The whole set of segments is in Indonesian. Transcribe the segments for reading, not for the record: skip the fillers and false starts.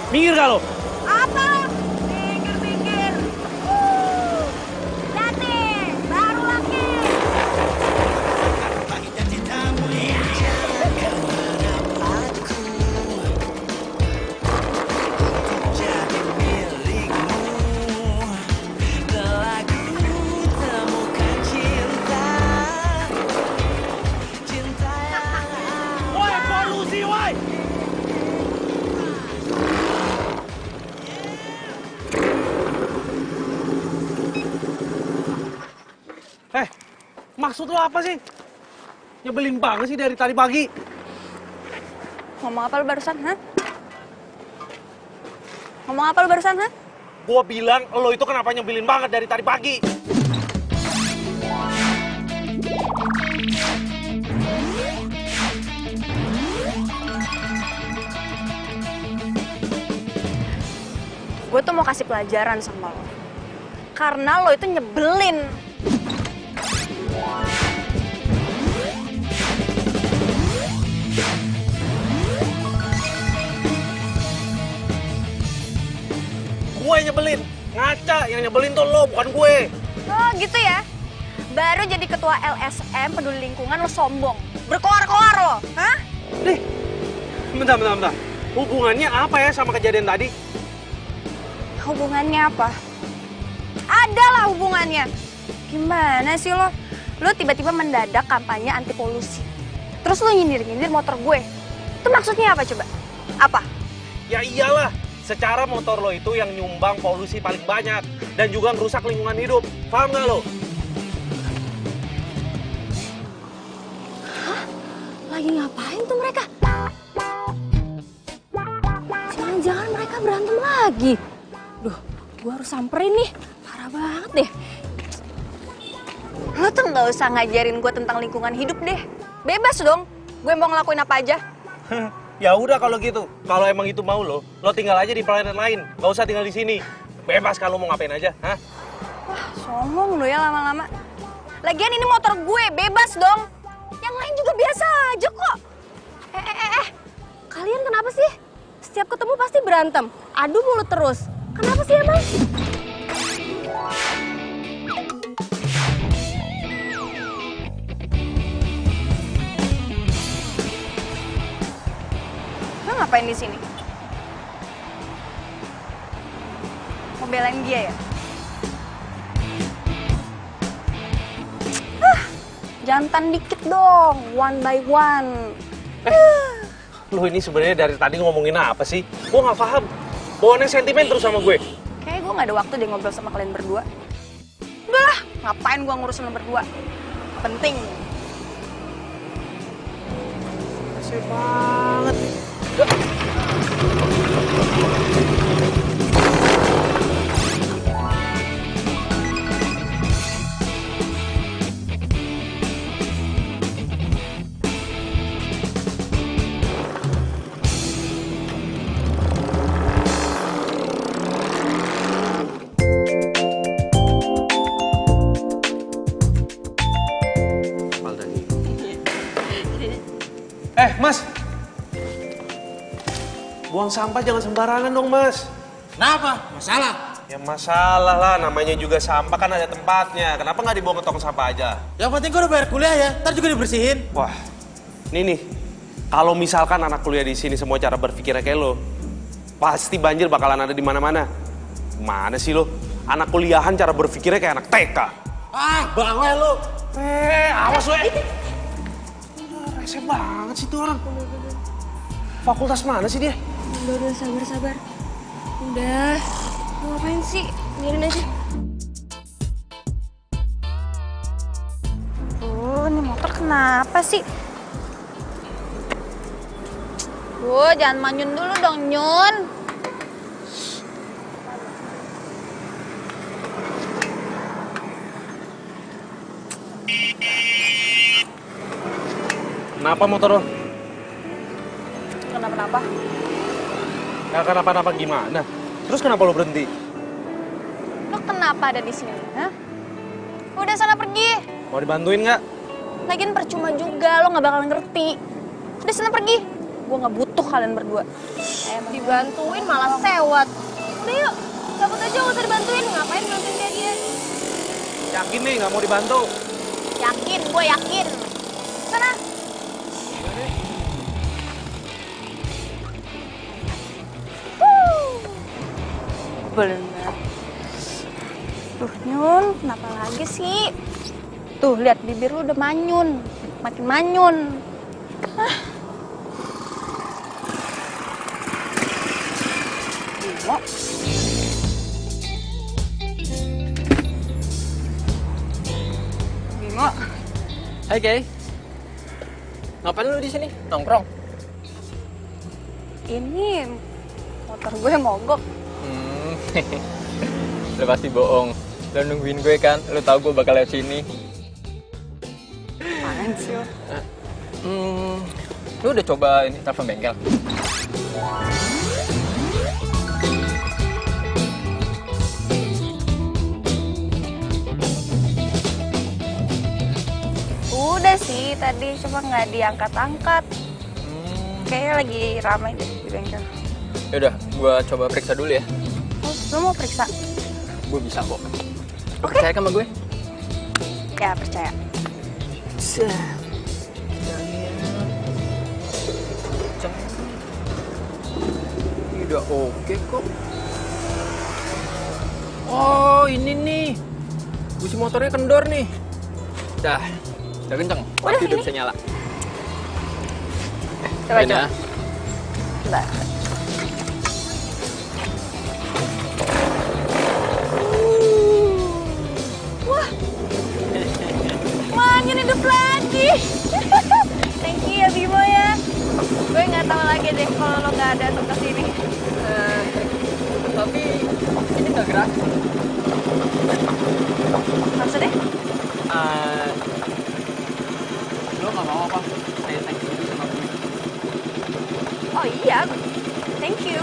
Minggir gak lo? Apa? Minggir. Lihat baru lagi. Woi, polusi, woi! Maksud lo apa sih? Nyebelin banget sih dari tadi pagi. Ngomong apa lu barusan, hah? Ngomong apa lu barusan, hah? Gua bilang lo itu kenapa nyebelin banget dari tadi pagi. Gue tuh mau kasih pelajaran sama lo. Karena lo itu nyebelin. Gue yang nyebelin. Ngaca, yang nyebelin tuh lo, bukan gue. Oh gitu ya? Baru jadi ketua LSM peduli lingkungan lo sombong. Berkoar-koar lo, hah? Nih, bentar. Hubungannya apa ya sama kejadian tadi? Hubungannya apa? Adalah hubungannya. Gimana sih lo? Lo tiba-tiba mendadak kampanye anti polusi. Terus lo nyindir-nyindir motor gue. Itu maksudnya apa coba? Apa? Ya iyalah, secara motor lo itu yang nyumbang polusi paling banyak. Dan juga ngerusak lingkungan hidup. Paham gak lo? Hah? Lagi ngapain tuh mereka? Jangan-jangan mereka berantem lagi. Duh, gue harus samperin nih. Parah banget deh. Lo tuh nggak usah ngajarin gue tentang lingkungan hidup deh. Bebas dong. Gue mau ngelakuin apa aja. Ya udah kalau gitu. Kalau emang itu mau lo tinggal aja di planet lain. Gak usah tinggal di sini. Bebas kalau mau ngapain aja, hah? Wah, songong lo ya lama-lama. Lagian ini motor gue, bebas dong. Yang lain juga biasa aja kok. Kalian kenapa sih? Setiap ketemu pasti berantem. Adu mulut terus. Kenapa sih emang? Lo ngapain di sini? Mau belain dia ya? Jantan dikit dong, one by one. Lo ini sebenarnya dari tadi ngomongin apa sih? Gue nggak paham. Bawaannya sentimen terus sama gue. Kayaknya gue nggak ada waktu deh ngobrol sama kalian berdua. Udah lah, ngapain gue ngurusin lo berdua? Penting. Kasih banget. Mas. Buang sampah jangan sembarangan dong, Mas. Kenapa? Masalah? Ya masalah lah, namanya juga sampah kan ada tempatnya. Kenapa nggak dibawa ke tong sampah aja? Yang penting gue udah bayar kuliah ya, ntar juga dibersihin. Wah, nih. Kalau misalkan anak kuliah di sini semua cara berpikirnya kayak lo, pasti banjir bakalan ada di mana-mana. Mana sih lo? Anak kuliahan cara berpikirnya kayak anak TK. Ah, bawel lo. Awas lo. Rese banget sih tuh orang. Fakultas mana sih dia? Udah, sabar. Udah, mau ngapain sih? Biarin aja. Ini motor kenapa sih? Jangan manyun dulu dong, Nyun. Kenapa motor lo? Kenapa-napa? Gak kenapa-napa gimana? Terus kenapa lo berhenti? Lo kenapa ada di sini? Hah? Udah sana pergi. Mau dibantuin nggak? Lagian percuma juga, lo nggak bakal ngerti. Udah sana pergi. Gue nggak butuh kalian berdua. Dibantuin malah sewot. Udah yuk, cabut aja gak usah dibantuin. Ngapain bantuin dia? Yakin nih nggak mau dibantu? Yakin, gue yakin. Sana. Bener. Tuh Nyun, kenapa lagi sih? Tuh lihat bibir lu udah manyun, makin manyun. Bimo. Bimo. Hai Kay, ngapain lu di sini? Nongkrong? Ini motor gue mogok. Lu pasti bohong. Lu nungguin gue kan? Lu tahu gue bakal lewat sini. Apaan sih lo? Lu udah coba ini telepon bengkel? Udah sih tadi, cuma nggak diangkat-angkat. Kayaknya lagi ramai deh di bengkel. Yaudah, gue coba periksa dulu ya. Oh, lo mau periksa? Gue bisa kok. Oke. Percaya sama gue? Ya, percaya. Ini udah oke kok. Oh, ini nih. Busi motornya kendor nih. Udah kenceng. Udah, Pasti udah ini. bisa nyala. Coba, Cobain ya. Bentar. Wah, manyun hidup lagi. Thank you ya Bimo ya. Gue nggak tahu lagi deh kalau lo nggak ada tuh kesini. Tapi ini nggak gratis. Maksudnya? Lo nggak mau apa? Saya thank you sama gue. Oh iya, thank you.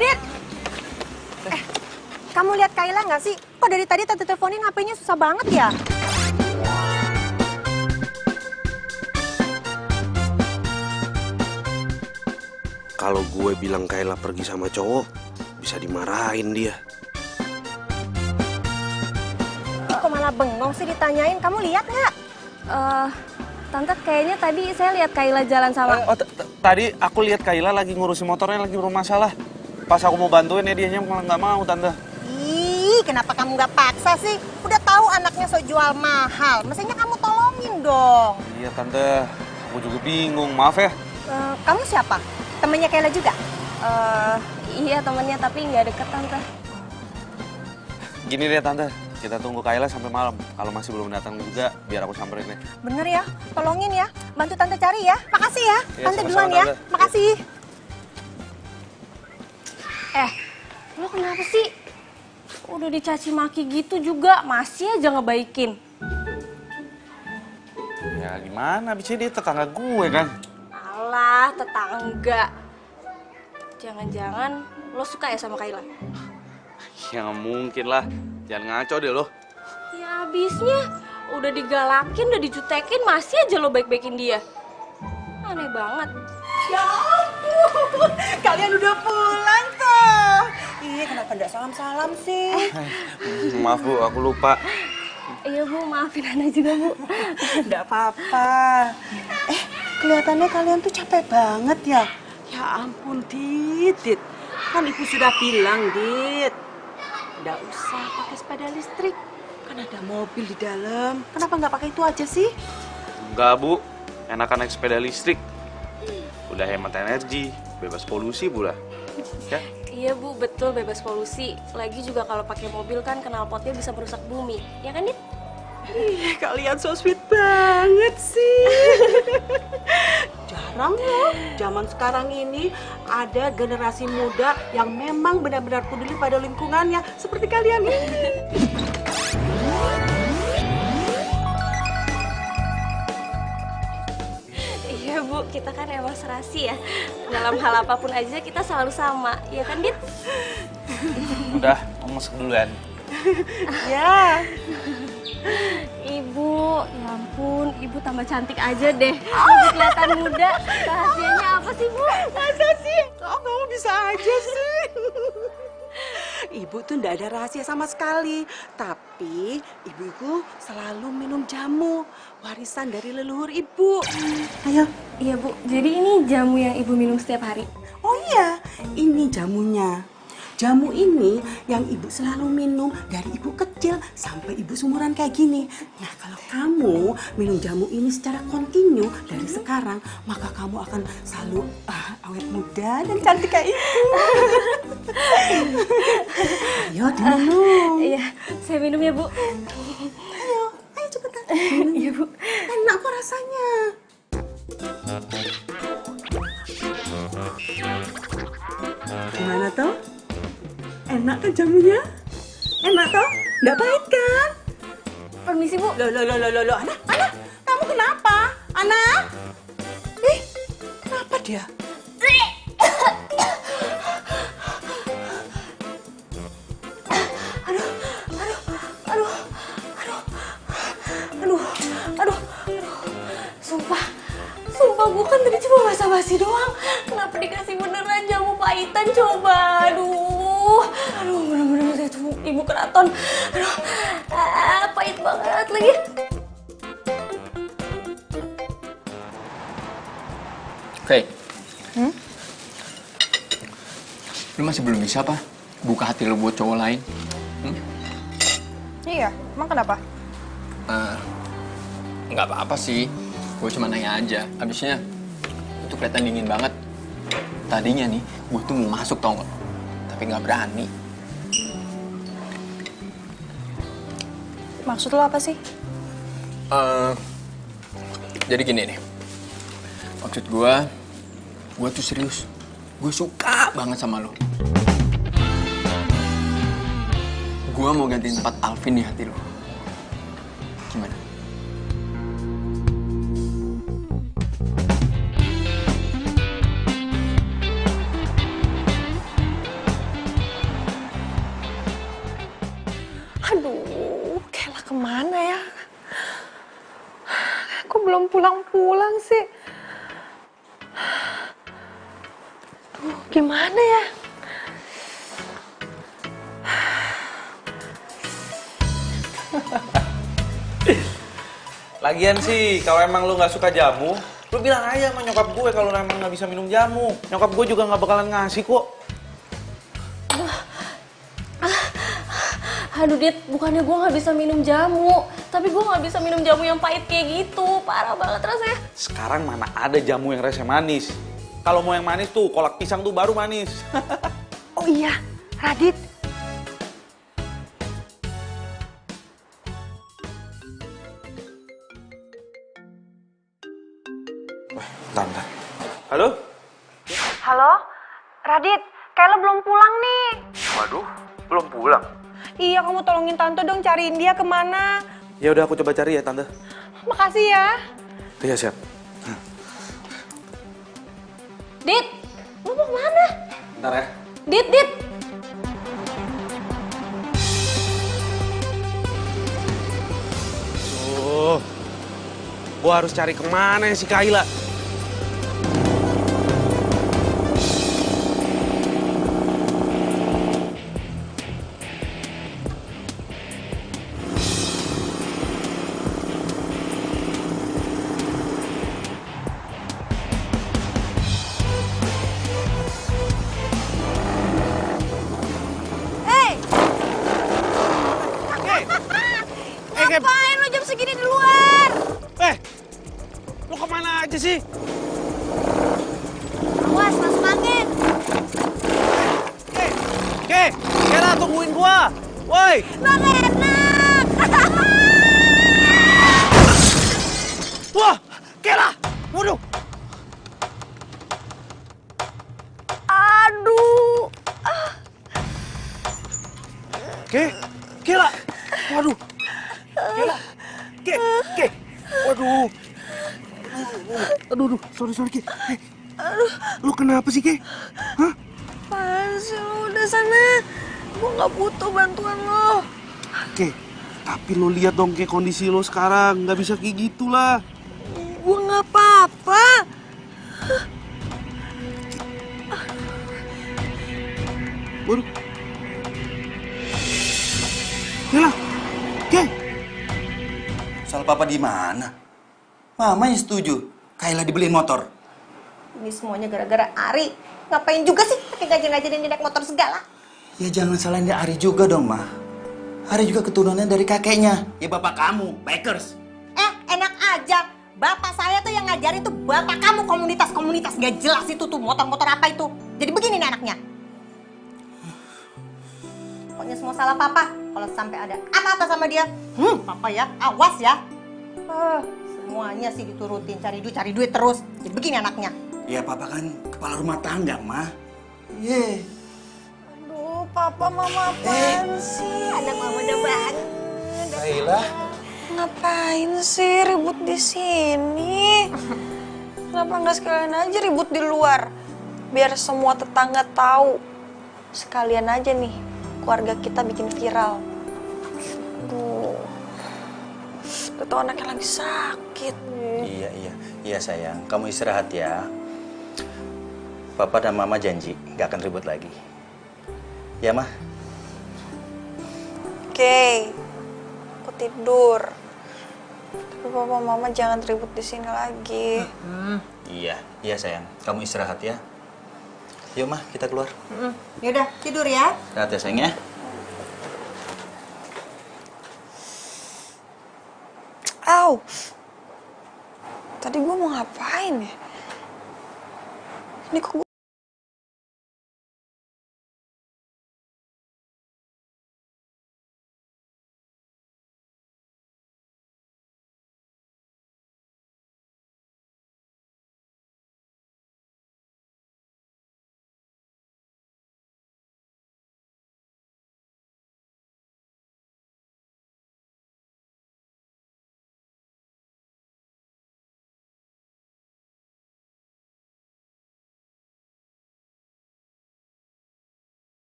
Dit! Kamu lihat Kayla nggak sih? Kok dari tadi tante teleponin HP-nya susah banget ya? Kalau gue bilang Kayla pergi sama cowok, bisa dimarahin dia. Ih, kok malah bengong sih ditanyain? Kamu lihat nggak? Tante kayaknya tadi saya lihat Kayla jalan sama. Tadi aku lihat Kayla lagi ngurusin motornya, lagi bermasalah. Pas aku mau bantuin ya dianya malah nggak mau, Tante. Ih, kenapa kamu nggak paksa sih? Udah tahu anaknya so jual mahal. Mestinya kamu tolongin dong. Iya, Tante. Aku juga bingung, maaf ya. Kamu siapa? Temennya Kayla juga? Iya temennya tapi nggak deket Tante. Gini deh, Tante. Kita tunggu Kayla sampai malam. Kalau masih belum datang juga, biar aku samperin ya. Bener ya, tolongin ya. Bantu tante cari ya. Makasih ya. Iya, Tante sama-sama, duluan ya. Tante. Makasih. Lo kenapa sih? Udah dicaci maki gitu juga masih aja ngebaikin. Ya gimana, abisnya dia tetangga gue kan. Alah, tetangga. Jangan-jangan lo suka ya sama Kayla? Ya nggak mungkin lah, jangan ngaco deh lo. Ya abisnya, udah digalakin, udah dijutekin, masih aja lo baik-baikin dia. Aneh banget. Ya ampun, kalian udah pulang tuh. Iya, kenapa nggak salam-salam sih? Maaf Bu, aku lupa. Iya Bu, maafin Ana juga Bu. Nggak apa-apa. Kelihatannya kalian tuh capek banget ya. Ya ampun, Dit. Kan ibu sudah bilang, Dit. Nggak usah pakai sepeda listrik. Kan ada mobil di dalam. Kenapa nggak pakai itu aja sih? Enggak Bu, enakan naik sepeda listrik. Udah hemat energi, bebas polusi pula. Ya? Iya Bu, betul bebas polusi. Lagi juga kalau pakai mobil kan knalpotnya bisa merusak bumi. Ya kan, Dit? Ih, kalian so sweet banget sih. Jarang loh, zaman sekarang ini ada generasi muda yang memang benar-benar peduli pada lingkungannya seperti kalian ini. Iya Bu, kita kan emang serasi ya. Dalam hal apapun aja kita selalu sama. Ya kan, Dit? Udah, mau masuk duluan. Ya. Ibu, ya ampun, Ibu tambah cantik aja deh. Lebih kelihatan muda. Rahasianya apa sih, Bu? Masa sih? Kok kamu bisa aja sih? Ibu tuh ndak ada rahasia sama sekali. Tapi ibu selalu minum jamu. Warisan dari leluhur ibu. Ayo. Iya Bu, jadi ini jamu yang Ibu minum setiap hari? Oh iya, ini jamunya. Jamu ini yang ibu selalu minum dari ibu kecil sampai ibu seumuran kayak gini. Nah, kalau kamu minum jamu ini secara kontinu dari sekarang, maka kamu akan selalu awet muda dan cantik kayak ibu. Ayo diminum. Iya, saya minum ya Bu. Ayo cepetan. Iya Bu. Enak kok rasanya. Gimana toh? Enak kan jamunya? Enak toh? Nggak pahit kan? Permisi Bu. Loh, Anak, kamu kenapa? Anak? Ih, kenapa dia? Aduh. Sumpah gue kan tadi cuma basa-basi doang. Kenapa dikasih beneran jamu pahitan coba? Aduh, bener-bener itu ibu keraton. Aduh, pahit banget lagi. Oke. Lu masih belum bisa apa? Buka hati lu buat cowok lain? Iya, emang kenapa? Nggak apa-apa sih. Gue cuma nanya aja. Habisnya itu kelihatan dingin banget. Tadinya nih, gue tuh mau masuk tau nggak? Tapi nggak berani. Maksud lo apa sih? Jadi gini nih. Maksud gue tuh serius. Gue suka banget sama lo. Gue mau gantiin tempat Alvin di hati lo. Gimana? Aduh, Kayla kemana ya? Kok belum pulang-pulang sih? Duh, gimana ya? Lagian sih, kalau emang lu nggak suka jamu, lu bilang aja sama nyokap gue kalau emang nggak bisa minum jamu. Nyokap gue juga nggak bakalan ngasih kok. Aduh Dit, bukannya gue nggak bisa minum jamu, tapi gue nggak bisa minum jamu yang pahit kayak gitu. Parah banget rasanya. Sekarang mana ada jamu yang rasanya manis? Kalau mau yang manis tuh, kolak pisang tuh baru manis. Oh iya, Radit. Tante. Halo? Halo, Radit. Kayla belum pulang nih. Waduh, belum pulang. Iya, kamu tolongin Tante dong cariin dia kemana. Ya udah aku coba cari ya, Tante. Makasih ya. Iya, siap. Dit, lu mau kemana? Bentar ya. Dit. Gua harus cari kemana ya si Kayla? Hey, ngapain lu jam segini di luar? Lu kemana aja sih? Awas, masuk angin. Kayla tungguin gua. Woi. Bang enak. Wah, Kayla. Waduh. Aduh. Kayla. Waduh. Kayla. Waduh. Aduh, sorry, Ki. Lu kenapa sih, Ki? Hah? Apaan sih lu? Udah sana. Gue gak butuh bantuan lo. Ki, tapi lu lihat dong, Ki, kondisi lu sekarang. Nggak bisa kayak gitulah. Gue gak apa-apa. Waduh. Kayla. Ki. Salah papa di mana? Mama yang setuju. Kayla dibeliin motor. Ini semuanya gara-gara Ari. Ngapain juga sih pakai ngajarin naik motor segala? Ya jangan salahin dia Ari juga dong, Ma. Ari juga keturunannya dari kakeknya. Ya bapak kamu, bikers. Enak aja. Bapak saya tuh yang ngajarin tuh bapak kamu komunitas nggak jelas itu tuh motor-motor apa itu. Jadi begini nih anaknya. Pokoknya semua salah papa. Kalau sampai ada apa-apa sama dia, papa ya, awas ya. Semuanya sih diturutin, cari duit terus. Jadi begini anaknya. Ya papa kan kepala rumah tangga, Ma. Ye. Aduh, papa mama apaan sih? Anak mama udah banget. Kayla. Ngapain sih ribut di sini? Kenapa nggak sekalian aja ribut di luar? Biar semua tetangga tahu. Sekalian aja nih, keluarga kita bikin viral. Aduh, udah tau anaknya lagi sakit. Iya sayang. Kamu istirahat ya. Papa dan Mama janji nggak akan ribut lagi. Ya, Ma? Oke, aku tidur. Tapi papa mama jangan ribut di sini lagi. Iya sayang. Kamu istirahat ya. Yuk, Ma, kita keluar. Yaudah, tidur ya. Istirahat ya, sayang ya. Au, tadi gue mau ngapain ya? Ini kok gue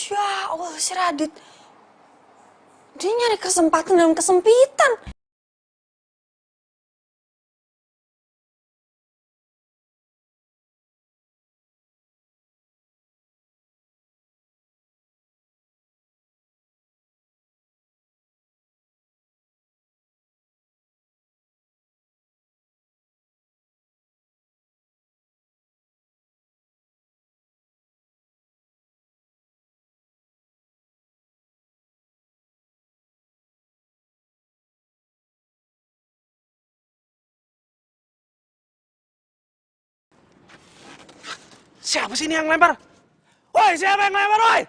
Ya Allah, si Radit. Dia nyari kesempatan dalam kesempitan. Siapa sih ini yang lempar? Woi, siapa yang lempar, woi?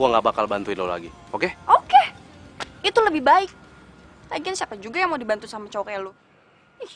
Gua nggak bakal bantuin lo lagi, oke? Oke, itu lebih baik. Lagian siapa juga yang mau dibantu sama cowok kayak lu? Ih.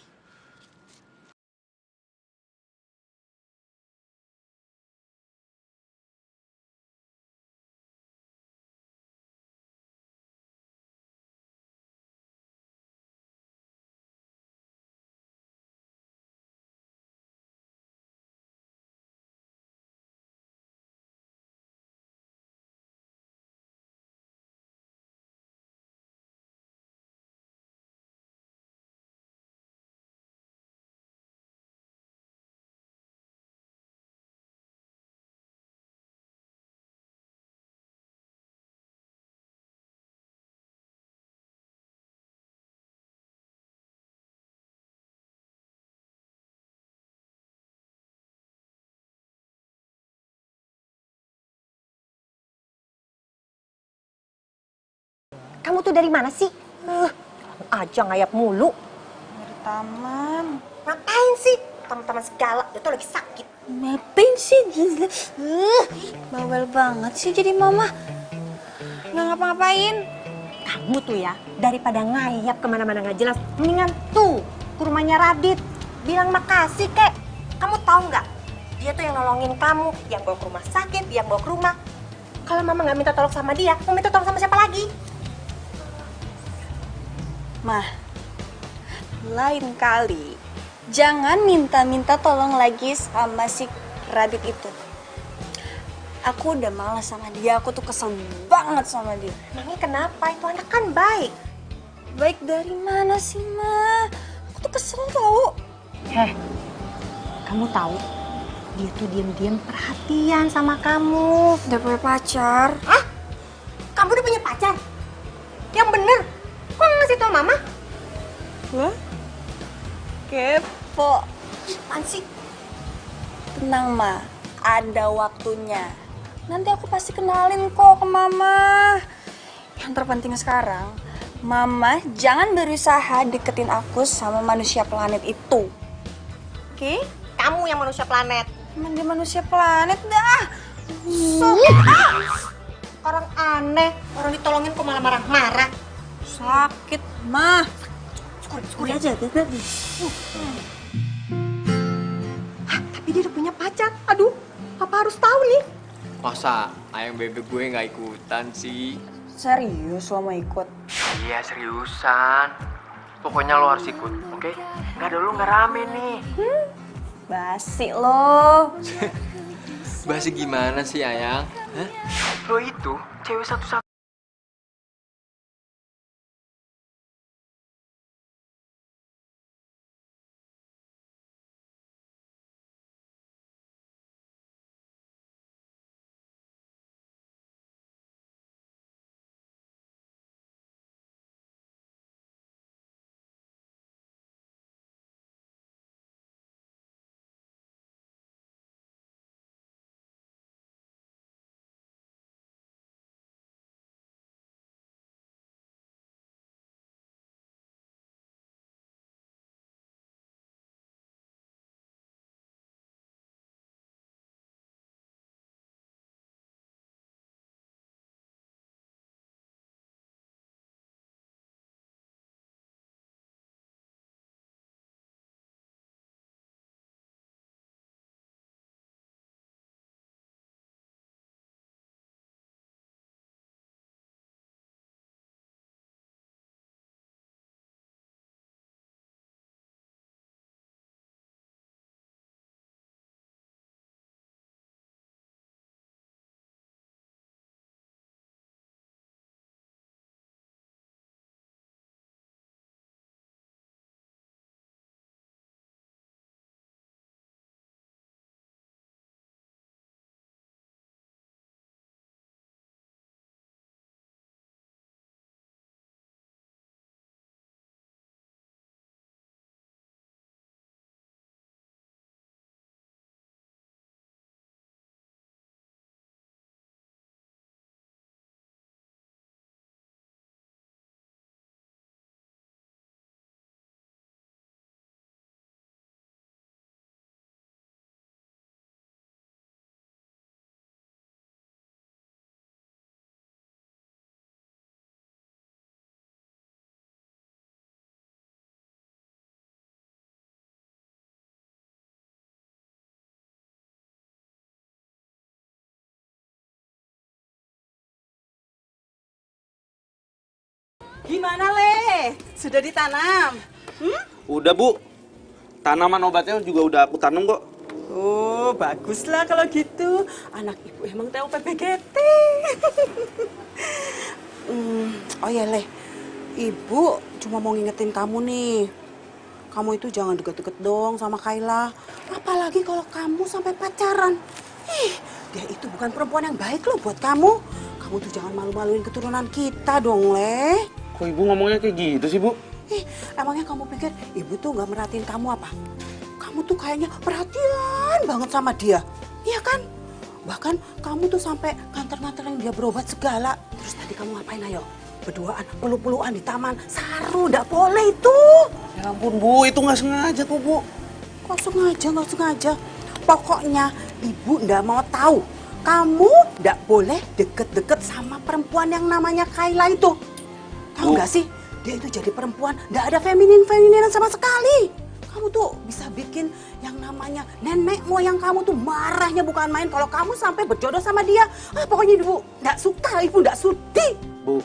Kamu tuh dari mana sih? Aja ngayap mulu. Dari taman. Ngapain sih? Taman-taman segala, dia tuh lagi sakit. Ngapain sih? Bawel banget sih jadi mama. Nggak ngapa-ngapain. Kamu tuh ya, daripada ngayap kemana-mana nggak jelas, mendingan tuh ke rumahnya Radit. Bilang makasih, kek. Kamu tahu nggak? Dia tuh yang nolongin kamu, yang bawa ke rumah sakit, yang bawa ke rumah. Kalau mama nggak minta tolong sama dia, mau minta tolong sama siapa lagi? Mah, lain kali jangan minta-minta tolong lagi sama si Radit itu. Aku udah malas sama dia, aku tuh kesel banget sama dia. Emangnya kenapa? Itu anak kan baik. Baik dari mana sih, Ma? Aku tuh kesel tau. Kamu tahu? Dia tuh diam-diam perhatian sama kamu. Udah punya pacar. Hah? Kamu udah punya pacar? Yang bener. Kok nggak ngasih tau mama? Wah, kepo. Apaan sih? Tenang, Ma. Ada waktunya. Nanti aku pasti kenalin kok ke Mama. Yang terpenting sekarang, Mama jangan berusaha deketin aku sama manusia planet itu. Oke? Kamu yang manusia planet. Emang dia manusia planet dah. Orang aneh. Orang ditolongin kok malah marah-marah. Sakit, Ma. Skuri aja, tapi dia udah punya pacar. Aduh, Papa harus tahu nih. Masa ayang bebek gue nggak ikutan sih? Serius lo mau ikut? Iya seriusan. Pokoknya lo harus ikut, oke? Nggak ada lo nggak rame nih. Basi lo. Bahasa gimana sih ayang? Hah? Lo itu cewek satu-satu Gimana, Le? Sudah ditanam? Udah, Bu. Tanaman obatnya juga udah aku tanam kok. Oh, baguslah kalau gitu. Anak ibu emang tahu PPGT. Oh ya, Le. Ibu cuma mau ngingetin kamu nih. Kamu itu jangan deket-deket dong sama Kayla. Apalagi kalau kamu sampai pacaran. Dia itu bukan perempuan yang baik loh buat kamu. Kamu tuh jangan malu-maluin keturunan kita dong, Le. Kok Ibu ngomongnya kayak gitu sih, Bu? Emangnya kamu pikir ibu tuh nggak merhatiin kamu apa? Kamu tuh kayaknya perhatian banget sama dia, iya kan? Bahkan kamu tuh sampai nganter-nganterin dia berobat segala. Terus tadi kamu ngapain ayo? Berduaan, peluk-pelukan di taman. Saru, nggak boleh itu. Ya ampun, Bu, itu nggak sengaja kok, Bu. Kok sengaja, nggak sengaja? Pokoknya ibu nggak mau tahu. Kamu nggak boleh deket-deket sama perempuan yang namanya Kayla itu. Tahu nggak sih? Dia itu jadi perempuan, nggak ada feminin-femininan sama sekali. Kamu tuh bisa bikin yang namanya nenek moyang kamu tuh marahnya bukan main kalau kamu sampai berjodoh sama dia. Pokoknya ibu nggak suka, ibu nggak sudi. Bu,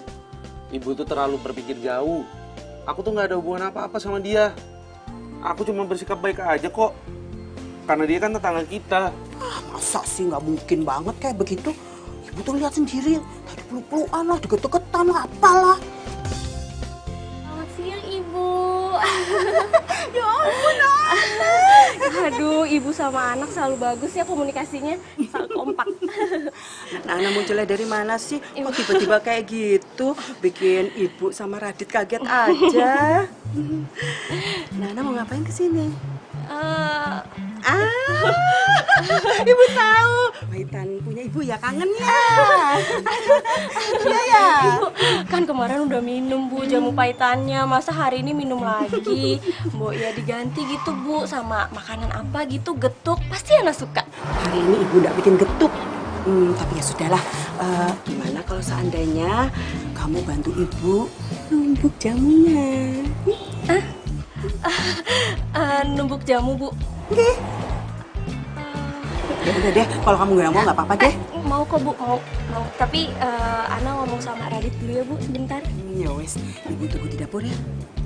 Ibu tuh terlalu berpikir jauh. Aku tuh nggak ada hubungan apa-apa sama dia. Aku cuma bersikap baik aja kok. Karena dia kan tetangga kita. Masa sih nggak mungkin banget kayak begitu? Ibu tuh lihat sendiri, tadi peluk-pelukan lah, deket-deketan lah, apalah. Selamat siang, Ibu. Ya ampun, Aduh, Ibu sama anak selalu bagus ya komunikasinya. Selalu kompak. Nana munculnya dari mana sih? Kok tiba-tiba kayak gitu? Bikin ibu sama Radit kaget aja. Nana mau ngapain kesini? Ibu tahu. Paitan punya ibu ya, kangen ya. Iya ya. Ibu, kan kemarin udah minum Bu jamu pahitannya, masa hari ini minum lagi? Bu ya diganti gitu Bu sama makanan apa gitu, getuk, pasti Ana suka. Hari ini ibu nggak bikin getuk. Tapi ya sudahlah. Gimana kalau seandainya kamu bantu ibu numbuk jamunya? Numbuk jamu Bu. Oke. Ya udah deh, kalau kamu nggak mau nggak apa-apa deh. Mau kok Bu, mau. Tapi Ana ngomong sama Radit dulu ya Bu, sebentar. Ya wes, ibu tunggu di dapur ya.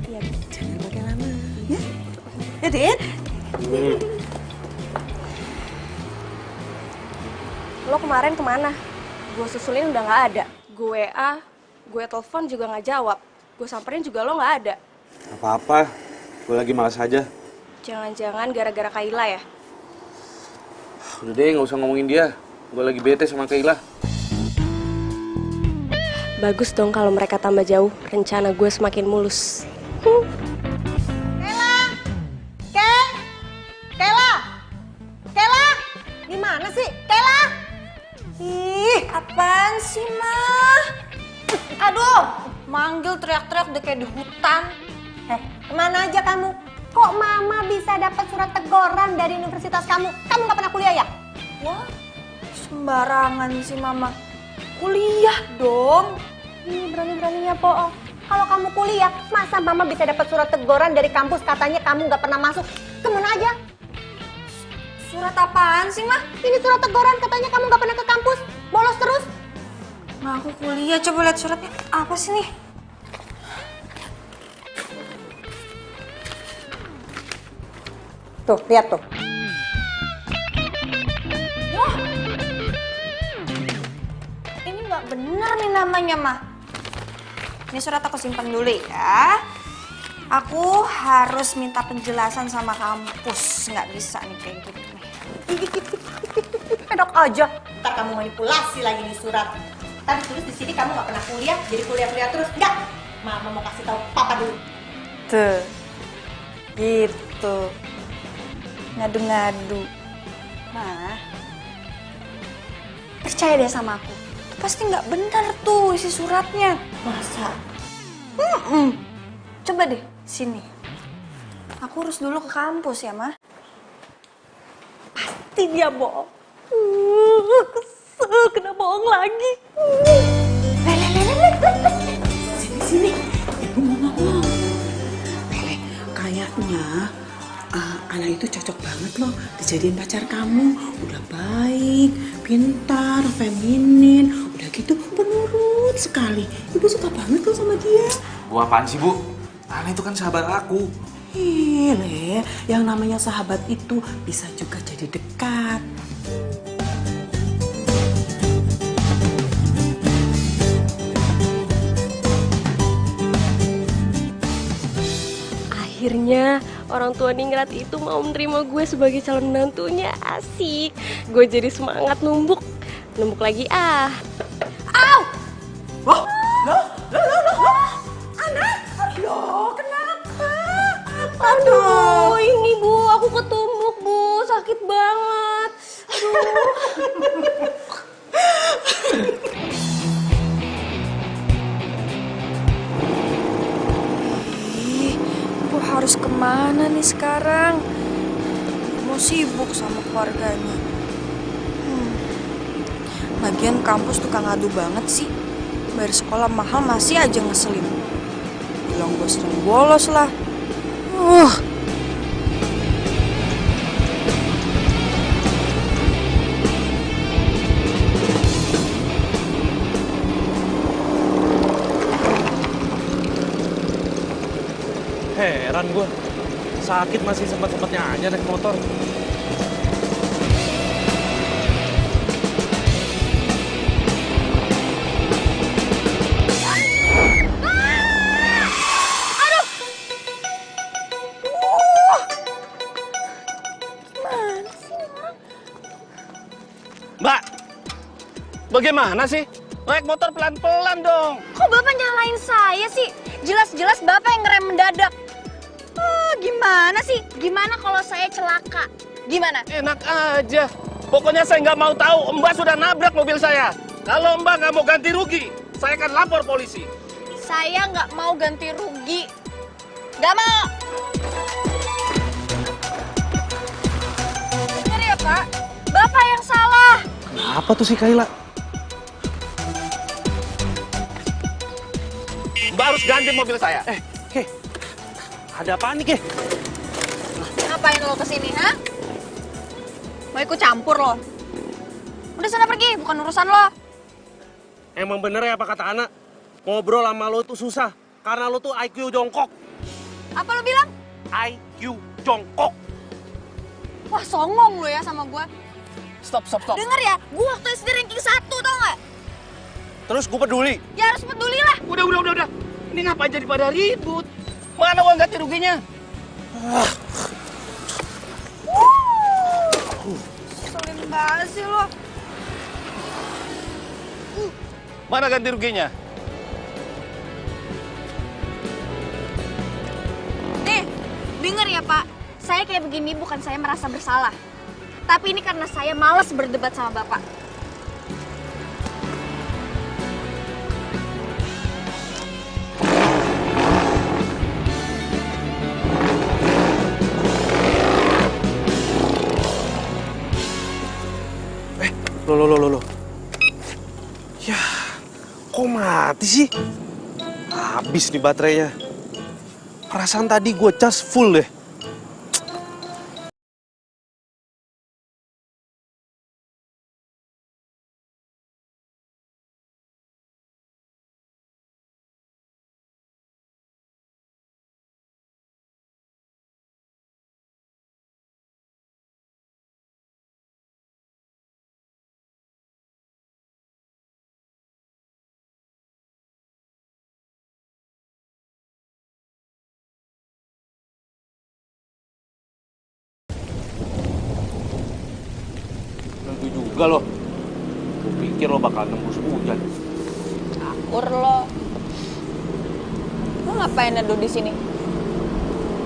Iya. Jangan pakai lama, ya? Ya, Dit? Lo kemarin kemana? Gue susulin udah nggak ada. Gue WA, gue telepon juga nggak jawab. Gue samperin juga lo nggak ada. Apa-apa, gue lagi malas aja. Jangan-jangan gara-gara Kayla ya? Udah deh, nggak usah ngomongin dia. Gue lagi bete sama Kayla. Bagus dong kalau mereka tambah jauh. Rencana gue semakin mulus. Kayla, di mana sih? Kayla? Ih, apaan sih, Mah? Aduh, manggil teriak-teriak udah kayak di hutan. Kemana aja kamu? Kok Mama bisa dapat surat teguran dari universitas kamu? Kamu nggak pernah kuliah ya? Wah, sembarangan sih, Mama. Kuliah dong. Berani-beraninya bohong. Kalau kamu kuliah, masa Mama bisa dapat surat teguran dari kampus katanya kamu nggak pernah masuk? Kemana aja? Surat apaan sih, Mah? Ini surat teguran katanya kamu nggak pernah ke kampus, bolos terus. Mah, aku kuliah. Coba lihat suratnya. Apa sih nih? Tuh, lihat tuh. Wah, ini nggak bener nih namanya, Mah. Ini surat aku simpan dulu ya. Aku harus minta penjelasan sama kampus. Nggak bisa nih kayak gitu nih. Enak aja. Ntar kamu manipulasi lagi nih surat. Ntar ditulis di sini kamu nggak pernah kuliah, jadi kuliah terus. Enggak. Mama mau kasih tahu Papa dulu. Tuh, gitu. Ngadu-ngadu. Mah, percaya deh sama aku. Itu pasti nggak benar tuh isi suratnya. Masa? Coba deh, sini. Aku urus dulu ke kampus ya, Mah. Pasti dia bohong. Kesel, kena bohong lagi. Sini, ibu mau ngomong. Lele, kayaknya anak itu cocok banget loh dijadiin pacar kamu. Udah baik, pintar, feminin, udah gitu penurut sekali. Ibu suka banget loh sama dia. Bu apaan sih, Bu? Ana itu kan sahabat aku. Ih, Le, yang namanya sahabat itu bisa juga jadi dekat. Akhirnya orang tua Ningrat itu mau menerima gue sebagai calon menantunya. Asik. Gue jadi semangat numbuk. Numbuk lagi ah. Loh, anak, loh, kenapa? Aduh, ini Bu, aku ketumbuk Bu, sakit banget. Aduh. Ih, gue harus kemana nih sekarang? Mau sibuk sama keluarganya. Lagian kampus tukang adu banget sih. Bayar sekolah mahal masih aja ngeselin. Bilang gue sering bolos lah. Heran gue. Sakit masih sempat-sempatnya aja naik motor. Mbak, bagaimana sih? Naik motor pelan-pelan dong. Kok Bapak nyalain saya sih? Jelas-jelas Bapak yang ngerem mendadak. Gimana sih? Gimana kalau saya celaka? Gimana? Enak aja. Pokoknya saya nggak mau tahu Mbak sudah nabrak mobil saya. Kalau Mbak nggak mau ganti rugi, saya akan lapor polisi. Saya nggak mau ganti rugi. Nggak mau. Dengar ya Pak, Bapak yang salah. Kenapa tuh si Kayla? Mbak harus ganti mobil saya. Ke, ada apaan nih, Ke? Ngapain lo kesini, ha? Mau ikut campur lo? Udah sana pergi, bukan urusan lo. Emang bener ya apa kata Ana? Ngobrol sama lo tuh susah. Karena lo tuh IQ jongkok. Apa lo bilang? IQ jongkok. Wah, songong lo ya sama gua. Stop. Dengar ya, gua waktu SD ranking 1, tau nggak? Terus gue peduli. Ya harus peduli lah. Udah. Ini ngapain jadi pada ribut? Mana uang ganti ruginya? Selin banget sih lo. Mana ganti ruginya? Nih, denger ya Pak. Saya kayak begini bukan saya merasa bersalah. Tapi ini karena saya malas berdebat sama Bapak. Loh. Ya, kok mati sih? Habis nih baterainya. Perasaan tadi gue cas full deh. Tentu juga loh. Gue pikir lo bakal nembus hujan. Cakur lo. Lo ngapain neduh di sini?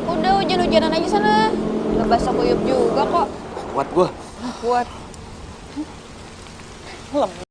Udah hujan-hujanan aja sana. Udah basah kuyup juga kok. Kuat gue. Kuat. Lemah.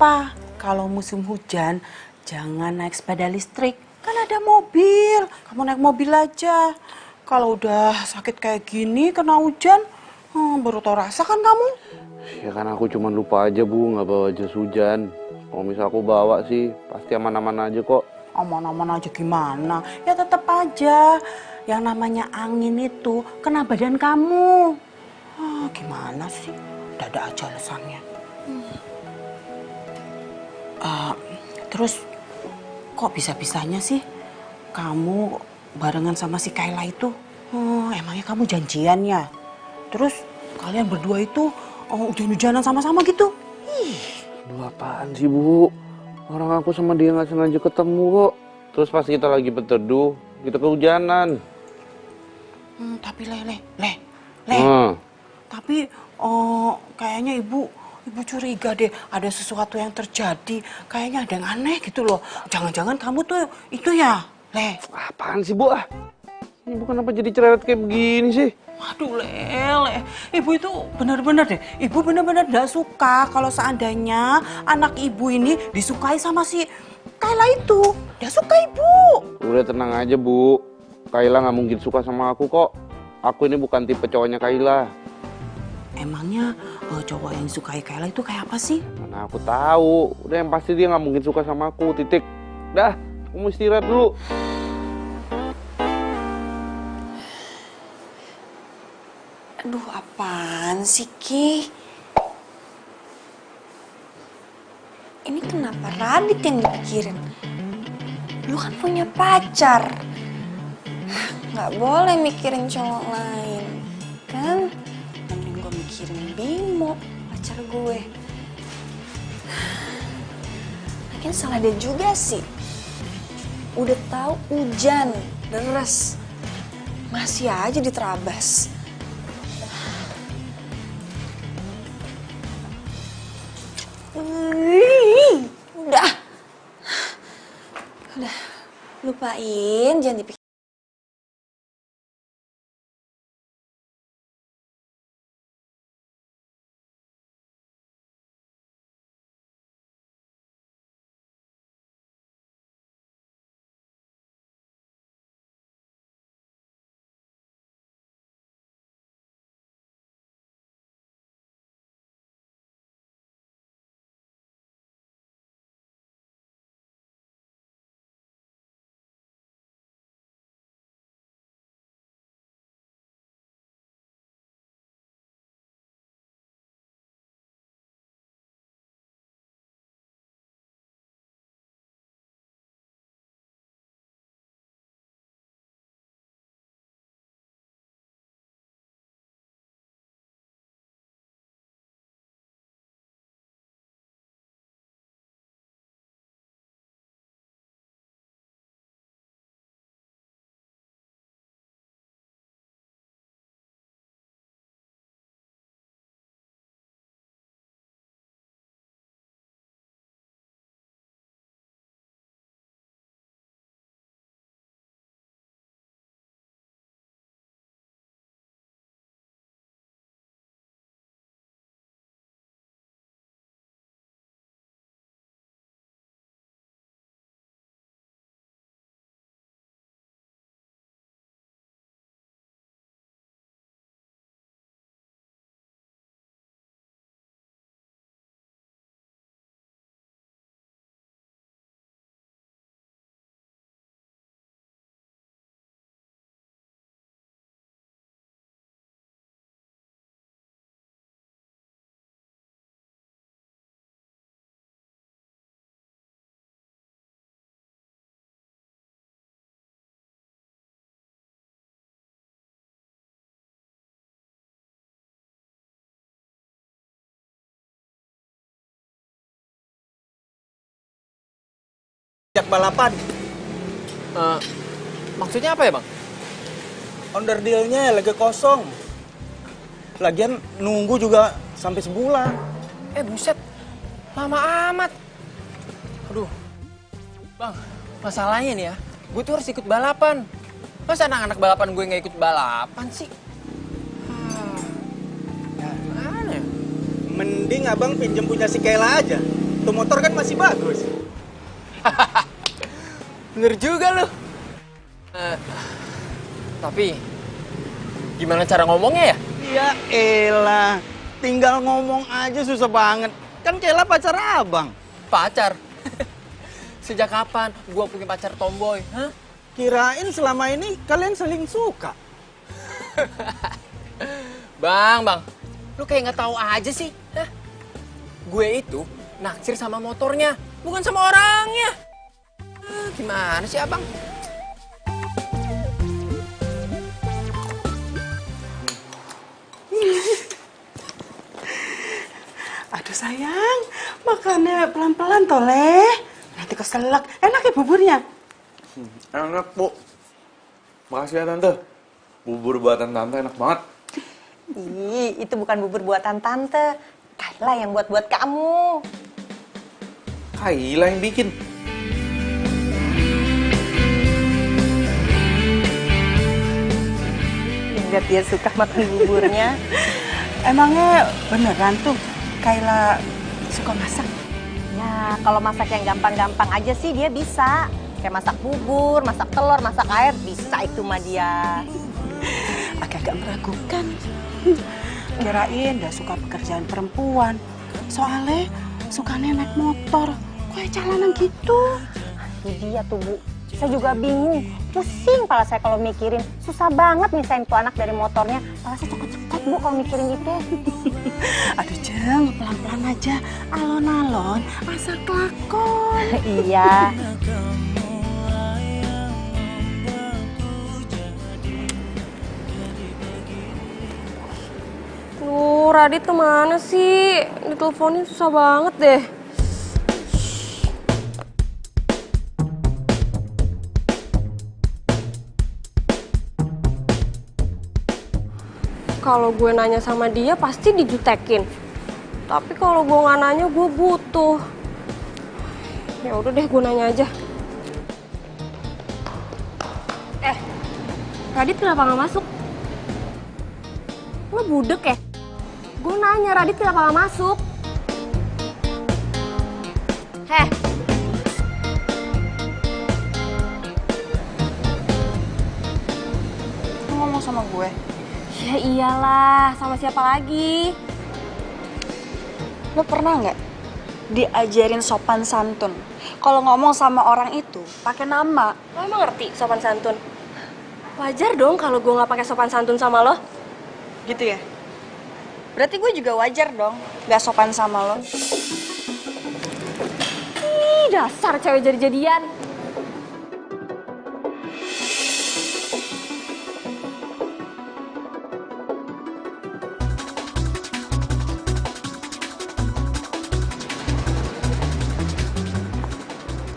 apa? Kalau musim hujan, jangan naik sepeda listrik. Kan ada mobil, kamu naik mobil aja. Kalau udah sakit kayak gini, kena hujan, baru tau rasa kan kamu? Ya kan aku cuma lupa aja Bu, nggak bawa jas hujan. Kalau misal aku bawa sih, pasti aman-aman aja kok. Aman-aman aja gimana? Ya tetap aja. Yang namanya angin itu kena badan kamu. Gimana sih? Dada aja alasannya. Terus kok bisa-bisanya sih kamu barengan sama si Kayla itu? Emangnya kamu janjian ya? Terus kalian berdua itu hujan-hujanan sama-sama gitu? Aduh, apaan sih Bu? Orang aku sama dia nggak sengaja ketemu kok. Terus pas kita lagi berteduh, kita kehujanan. Tapi Tapi kayaknya ibu curiga deh, ada sesuatu yang terjadi. Kayaknya ada yang aneh gitu loh. Jangan-jangan kamu tuh itu ya, Le? Apaan sih Bu? Ini bukan apa jadi cerewet kayak begini sih? Aduh, Le. Ibu itu benar-benar deh. Ibu benar-benar gak suka kalau seandainya anak ibu ini disukai sama si Kayla itu. Gak suka ibu. Udah tenang aja Bu. Kayla nggak mungkin suka sama aku kok. Aku ini bukan tipe cowoknya Kayla. Emangnya cowok yang disukai Kayla itu kayak apa sih? Mana aku tahu. Udah yang pasti dia nggak mungkin suka sama aku. Titik. Dah, aku mau istirahat dulu. Aduh, apaan sih, Ki? Ini kenapa Radit yang dipikirin? Lu kan punya pacar. Nggak boleh mikirin cowok lain, kan? Mending gue mikirin Bimo, pacar gue. Mungkin salah dia juga sih. Udah tahu hujan, deres. Masih aja diterabas. Udah, lupain, jangan dipikir. Jak balapan. Maksudnya apa ya Bang? Onderdilnya lagi kosong. Lagian nunggu juga sampai sebulan. Buset, lama amat. Aduh, Bang, masalahnya nih ya, gue tuh harus ikut balapan. Masa anak-anak balapan gue nggak ikut balapan sih? Mending abang pinjem punya si Kayla aja. Tuh motor kan masih bagus. Bener juga lu. Tapi gimana cara ngomongnya ya? Ya elah, tinggal ngomong aja susah banget. Kan Kela pacar abang. Pacar? Sejak kapan gua punya pacar tomboy? Hah? Kirain selama ini kalian saling suka. Bang, lu kayak nggak tahu aja sih. Hah? Gue itu naksir sama motornya, bukan sama orangnya. Gimana sih abang? Aduh sayang, makannya pelan-pelan toleh. Nanti keselak. Enak ya buburnya? Enak, Bu. Makasih ya, Tante. Bubur buatan Tante enak banget. Ih, itu bukan bubur buatan tante. Kayla yang buat kamu. Kayla yang bikin. Lihat dia suka makan buburnya. Emangnya beneran tuh Kayla suka masak? Ya, kalau masak yang gampang-gampang aja sih dia bisa. Kayak masak bubur, masak telur, masak air, bisa itu mah dia. Agak-agak meragukan. Kirain dia suka pekerjaan perempuan. Soalnya sukanya naik motor. Kayak jalanan gitu. Itu dia tuh, Bu. Saya juga bingung. Pusing kepala saya kalau mikirin. Susah banget misahin tuh anak dari motornya. Kepala saya cekot-cekot, Bu, kalau mikirin gitu. Aduh Jeng, pelan-pelan aja. Alon-alon, asal kelakon. Iya. Radit kemana sih? Diteleponin susah banget deh. Kalau gue nanya sama dia pasti dijutekin. Tapi kalau gue nggak nanya gue butuh. Ya udah deh gue nanya aja. Radit kenapa nggak masuk? Lo budek ya? Gue nanya Radit kenapa nggak masuk? Heh. Lu ngomong sama gue? Ya iyalah, sama siapa lagi? Lo pernah nggak diajarin sopan santun? Kalau ngomong sama orang itu pakai nama. Lo emang ngerti sopan santun? Wajar dong kalau gue nggak pakai sopan santun sama lo. Gitu ya? Berarti gue juga wajar dong gak sopan sama lo. Ih, dasar cewek jadi-jadian.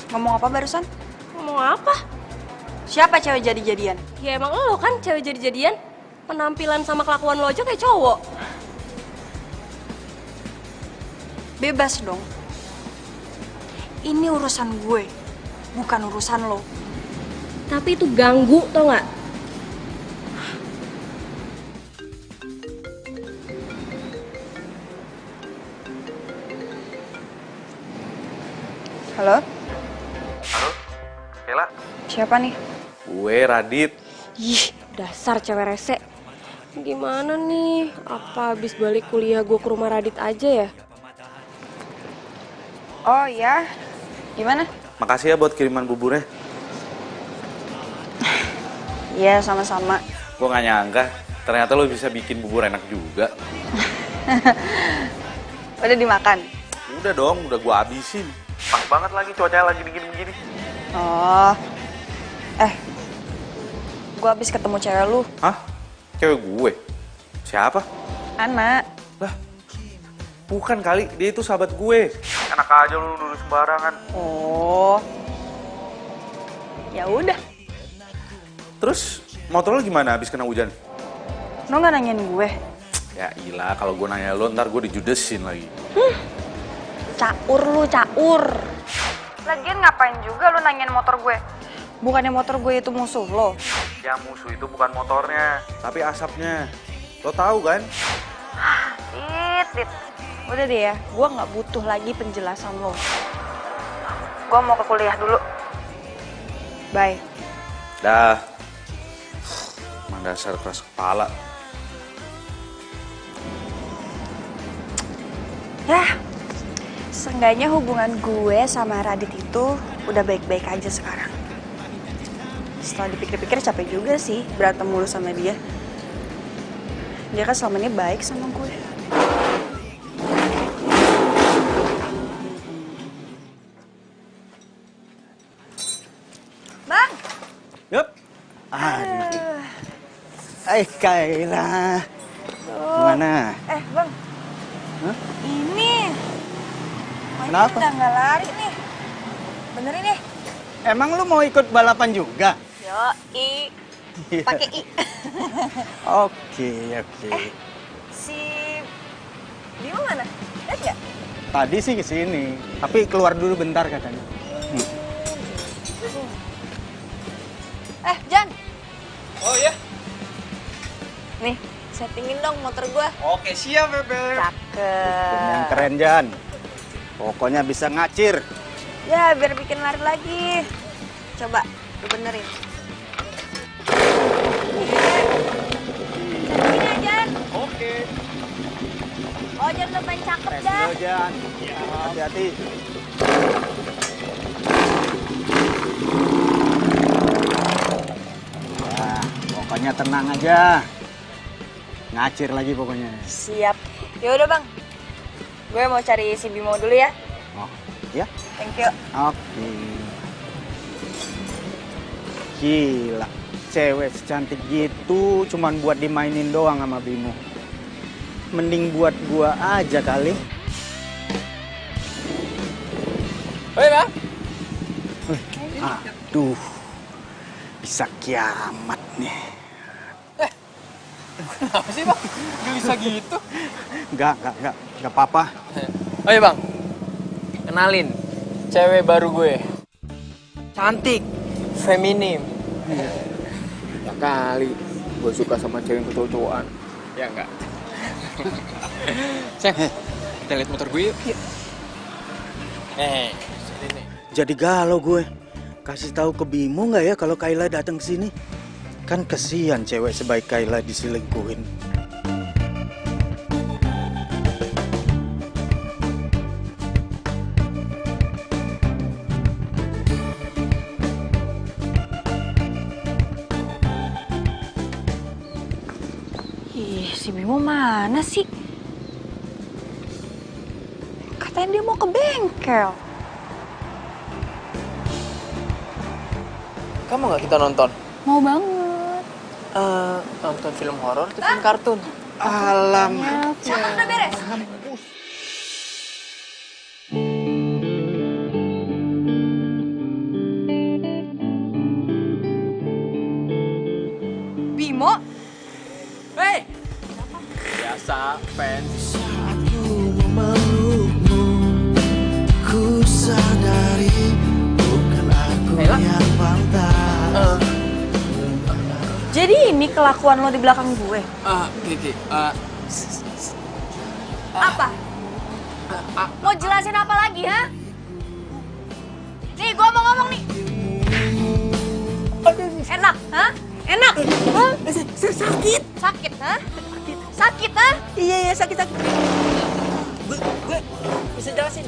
Ngomong apa barusan? Ngomong apa? Siapa cewek jadi-jadian? Ya emang lo kan cewek jadi-jadian. Penampilan sama kelakuan lo aja kayak cowok. Bebas dong. Ini urusan gue, bukan urusan lo. Tapi itu ganggu, tau nggak? Halo? Halo, Kela? Siapa nih? Gue Radit. Ih, dasar cewek rese. Gimana nih? Apa habis balik kuliah gue ke rumah Radit aja ya? Oh ya, gimana? Makasih ya buat kiriman buburnya. Iya, sama-sama. Gue gak nyangka, ternyata lo bisa bikin bubur enak juga. Udah dimakan? Udah dong, udah gue habisin. Pas banget lagi cuacanya lagi dingin begini. Oh. Gue habis ketemu cewek lu. Hah? Cewek gue? Siapa? Ana. Lah, bukan kali, dia itu sahabat gue. Enak aja lu nuduh sembarangan. Oh. Ya udah. Terus motor lo gimana habis kena hujan? Lo nggak nanyain gue? Ya ilah, kalau gue nanya lo ntar gue dijudesin lagi. Caur lu, caur. Lagian ngapain juga lu nanyain motor gue? Bukannya motor gue itu musuh lo? Yang musuh itu bukan motornya, tapi asapnya. Lo tahu kan? Dit. udah deh ya, gue nggak butuh lagi penjelasan lo. Gue mau ke kuliah dulu. Bye. Dah. Emang dasar keras kepala. Ya, seenggaknya hubungan gue sama Radit itu udah baik-baik aja sekarang. Setelah dipikir-pikir capek juga sih berantem mulu sama dia. Dia kan selama ini baik sama gue. Bang! Yup. Aduh. Kayla. Gimana? Bang. Hah? Ini. Kenapa? Udah nggak lari nih. Benerin deh. Emang lu mau ikut balapan juga? Yoi. Pakai I. Oke. Si Bimo mana? Lihat nggak? Tadi sih kesini, tapi keluar dulu bentar katanya. Jan. Oh iya? Nih, settingin dong motor gua. Oke, siap, Bebe. Cakep. Yang keren, Jan. Pokoknya bisa ngacir. Ya, biar bikin lari lagi. Coba, lu benerin. Settingin ya, Jan. Oke. Oh, Jan udah main cakep Tes dah. dulu, Jan. Hati-hati. Wah, pokoknya tenang aja. Ngacir lagi pokoknya. Siap. Ya udah, Bang. Gue mau cari si Bimo dulu ya. Oh, ya? Thank you. Oke. Gila, cewek secantik gitu cuman buat dimainin doang sama Bimo. Mending buat gua aja kali. Hei, Bang. Aduh, bisa kiamat nih. Kenapa sih, Bang? Gak bisa gitu. Enggak apa-apa. Oh iya, Bang. Kenalin, cewek baru gue. Cantik, feminim. Ya kali, gue suka sama cewek yang cowok-cowokan. Ya enggak? Sayang, kita lihat motor gue yuk. Sini nih. Jadi galau gue. Kasih tahu ke Bimo nggak ya kalau Kayla datang ke sini? Kan kesian cewek sebaik Kayla diselingkuhin. Ih, si Bimo mana sih? Katanya dia mau ke bengkel. Kamu nggak kita nonton? Mau banget. Nonton film horor atau film kartun? Alam. Cakep udah beres. Bimo? Hei! Biasa, fans. Jadi ini kelakuan lo di belakang gue? Kiki, Apa? Mau jelasin apa lagi, ha? Nih, gue mau ngomong nih. Enak, ha? Enak, ha? Sakit. Sakit, ha? Sakit, ha? Iya, sakit. gue bisa jelasin.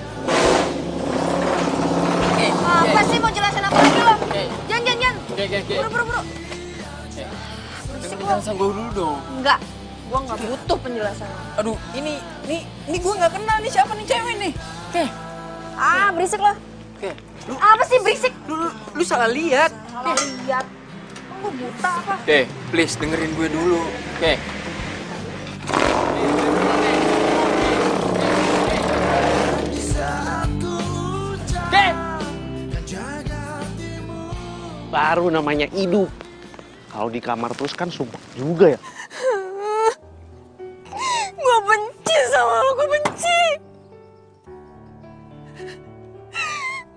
Apa sih mau jelasin apa lagi lo? Jan. Oke. Buru. Dengar penjelasan gue dulu dong. Enggak, gue nggak butuh penjelasan. Aduh, ini gue nggak kenal nih siapa nih cewek nih. Oke. Berisik lo. Oke. Apa sih berisik? Lu salah lihat. Salah lihat. Lo buta apa? Oke, please dengerin gue dulu. Oke. Baru namanya hidup. Kalau di kamar terus kan sumpah juga ya. Gue benci sama lo, gue benci.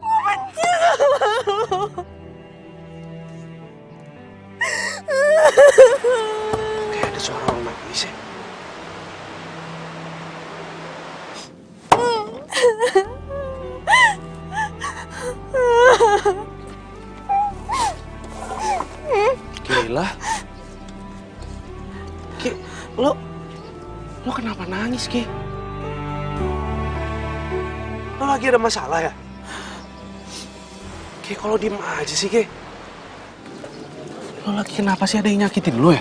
Gue benci sama lo. Kayak ada suara orang nangis ya. Gila. Ki, lo kenapa nangis, Ki? Lo lagi ada masalah ya? Ki, kalau diem aja sih, Ki. Lo lagi kenapa sih, ada yang nyakitin lo ya?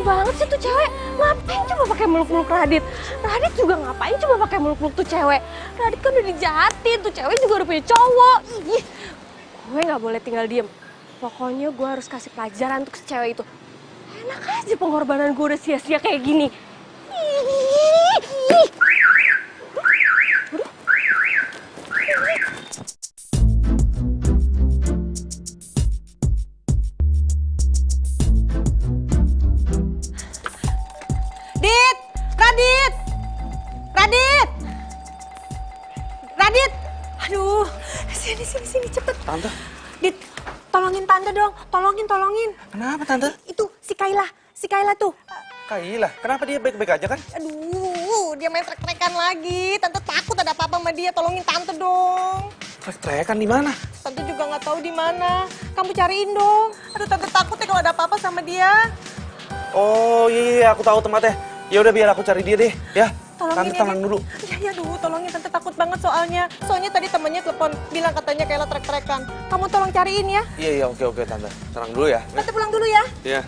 Banget sih tuh cewek, ngapain coba pakai meluk-meluk Radit? Radit juga ngapain coba pakai meluk-meluk tuh cewek? Radit kan udah dijahatin, tuh cewek juga udah punya cowok. Ih, gue nggak boleh tinggal diem. Pokoknya gue harus kasih pelajaran untuk si cewek itu. Enak aja pengorbanan gue udah sia-sia kayak gini. Aduh, sini cepet. Tante? Dit, tolongin tante dong, tolongin. Kenapa, Tante? Itu si Kayla tuh. Kayla, kenapa dia baik-baik aja kan? Aduh, dia main trek-trekan lagi. Tante takut ada apa-apa sama dia, tolongin tante dong. Trek-trekan di mana? Tante juga nggak tahu di mana. Kamu cariin dong. Aduh, tante takut ya kalau ada apa-apa sama dia. Oh iya, aku tahu tempatnya. Ya udah biar aku cari dia deh, ya. Tolongin Tante tenang dulu. Iya, aduh, tolongin tante takut banget soalnya. Soalnya tadi temennya telepon bilang katanya Kayla trek-trekan. Kamu tolong cariin ya. Iya, oke Tante. Tenang dulu ya. Tante pulang dulu ya. Iya.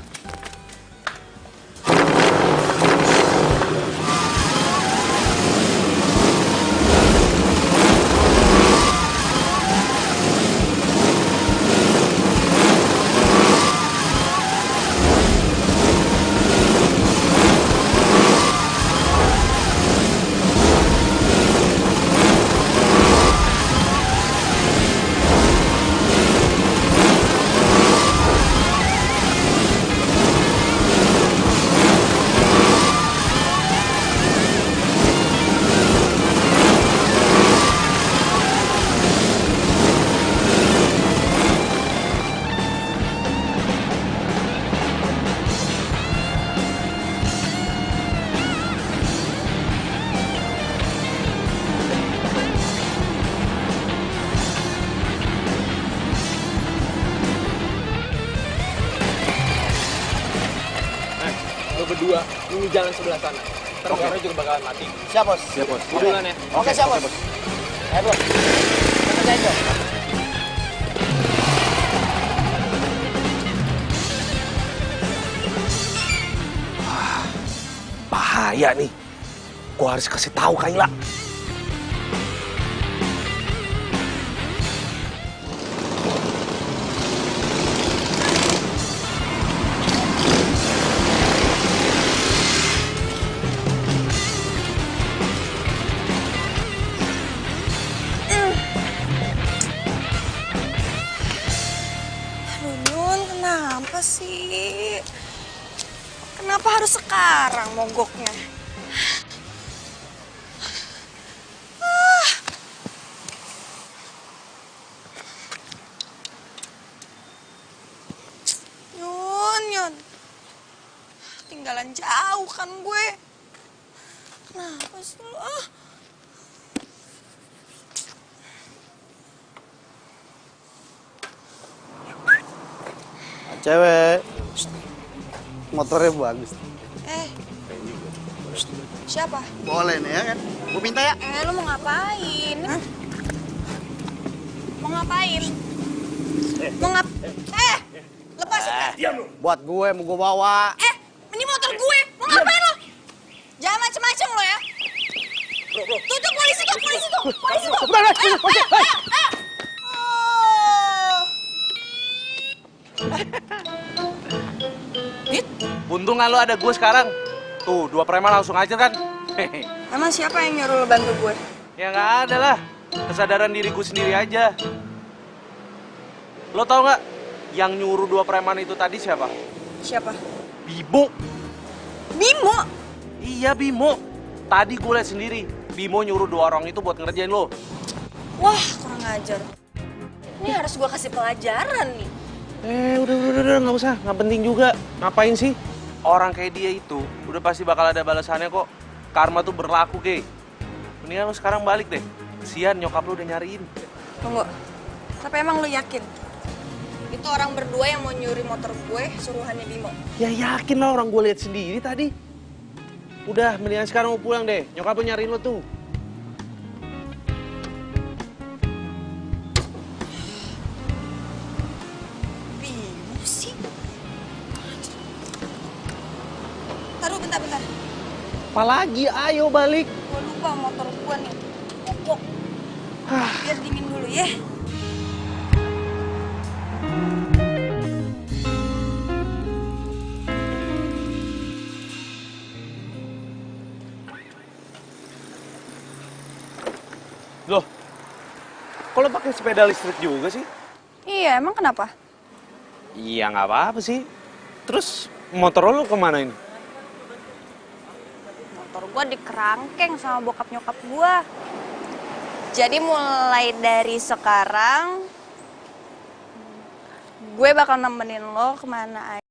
ini jalan sebelah sana. Ntar motornya juga bakalan mati. Siap, Bos. Siap, Bos. Gue duluan ya. Oke, siap, Bos. Ayo, Bro. Kita kerjain, Bro. Bahaya nih. Gua harus kasih tahu Kayla. Aduh, Nyun, kenapa sih? Kenapa harus sekarang mogoknya? Nyun. Tinggalan jauh kan gue. Kenapa sih lo? Cewek, motornya bagus. Siapa? Boleh nih ya kan? Gue minta ya. Lo mau ngapain? Mau ngapain? Lepasin gak? Buat gue, mau gue bawa. Ini motor gue. Mau ngapain lo? Jangan macem-macem lo ya. Tuh, polisi tuh. Ayo. Untung lo ada gue sekarang. Tuh, 2 preman langsung aja kan. Emang siapa yang nyuruh lo bantu gue? Ya nggak ada lah. Kesadaran diriku sendiri aja. Lo tau nggak? Yang nyuruh 2 preman itu tadi siapa? Siapa? Bimo. Bimo? Iya, Bimo. Tadi gue liat sendiri. Bimo nyuruh 2 orang itu buat ngerjain lo. Wah, kurang ajar. Ini harus gue kasih pelajaran nih. Udah, nggak usah. Nggak penting juga. Ngapain sih? Orang kayak dia itu udah pasti bakal ada balasannya kok. Karma tuh berlaku, Kay. Mendingan lo sekarang balik deh. Kesian nyokap lo udah nyariin. Tunggu. Tapi emang lo yakin? Itu orang berdua yang mau nyuri motor gue, suruhannya Bimo. Ya yakin lah, orang gue lihat sendiri tadi. Udah, mendingan sekarang mau pulang deh. Nyokap lo nyariin lo tuh. Bimo sih? Taruh bentar. Apalagi, ayo balik. Gue lupa motor gue nih. Mogok. Biar dingin dulu ya. Loh, kok lo pakai sepeda listrik juga sih? Iya, emang kenapa? Iya, nggak apa-apa sih. Terus motor lo kemana ini? Motor gue dikerangkeng sama bokap nyokap gue. Jadi mulai dari sekarang, gue bakal nemenin lo kemana aja.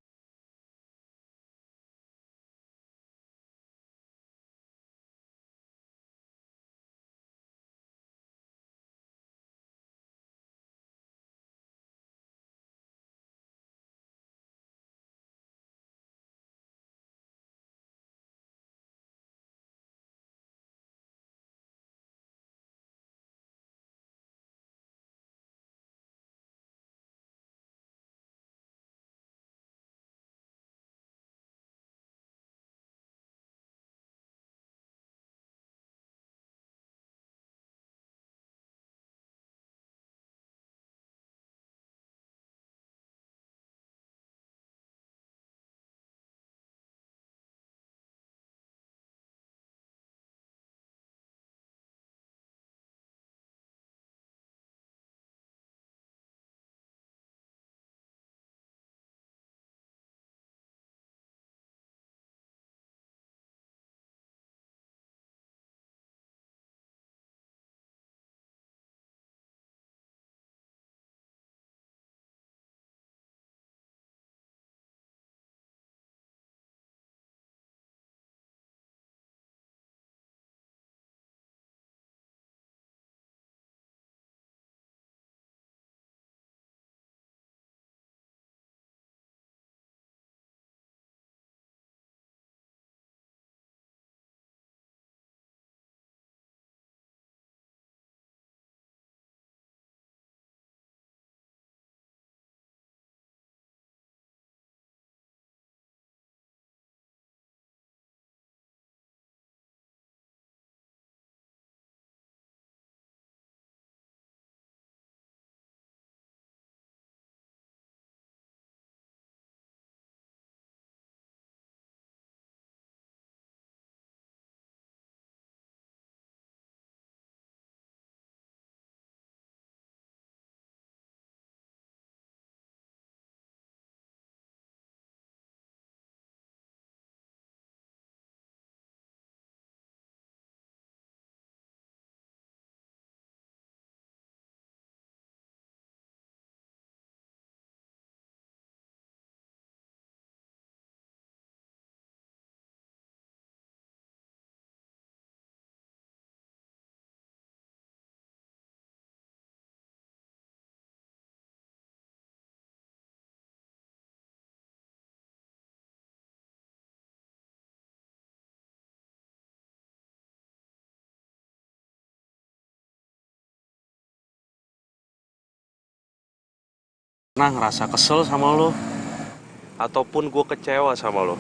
pernah ngerasa kesel sama lo, ataupun gue kecewa sama lo.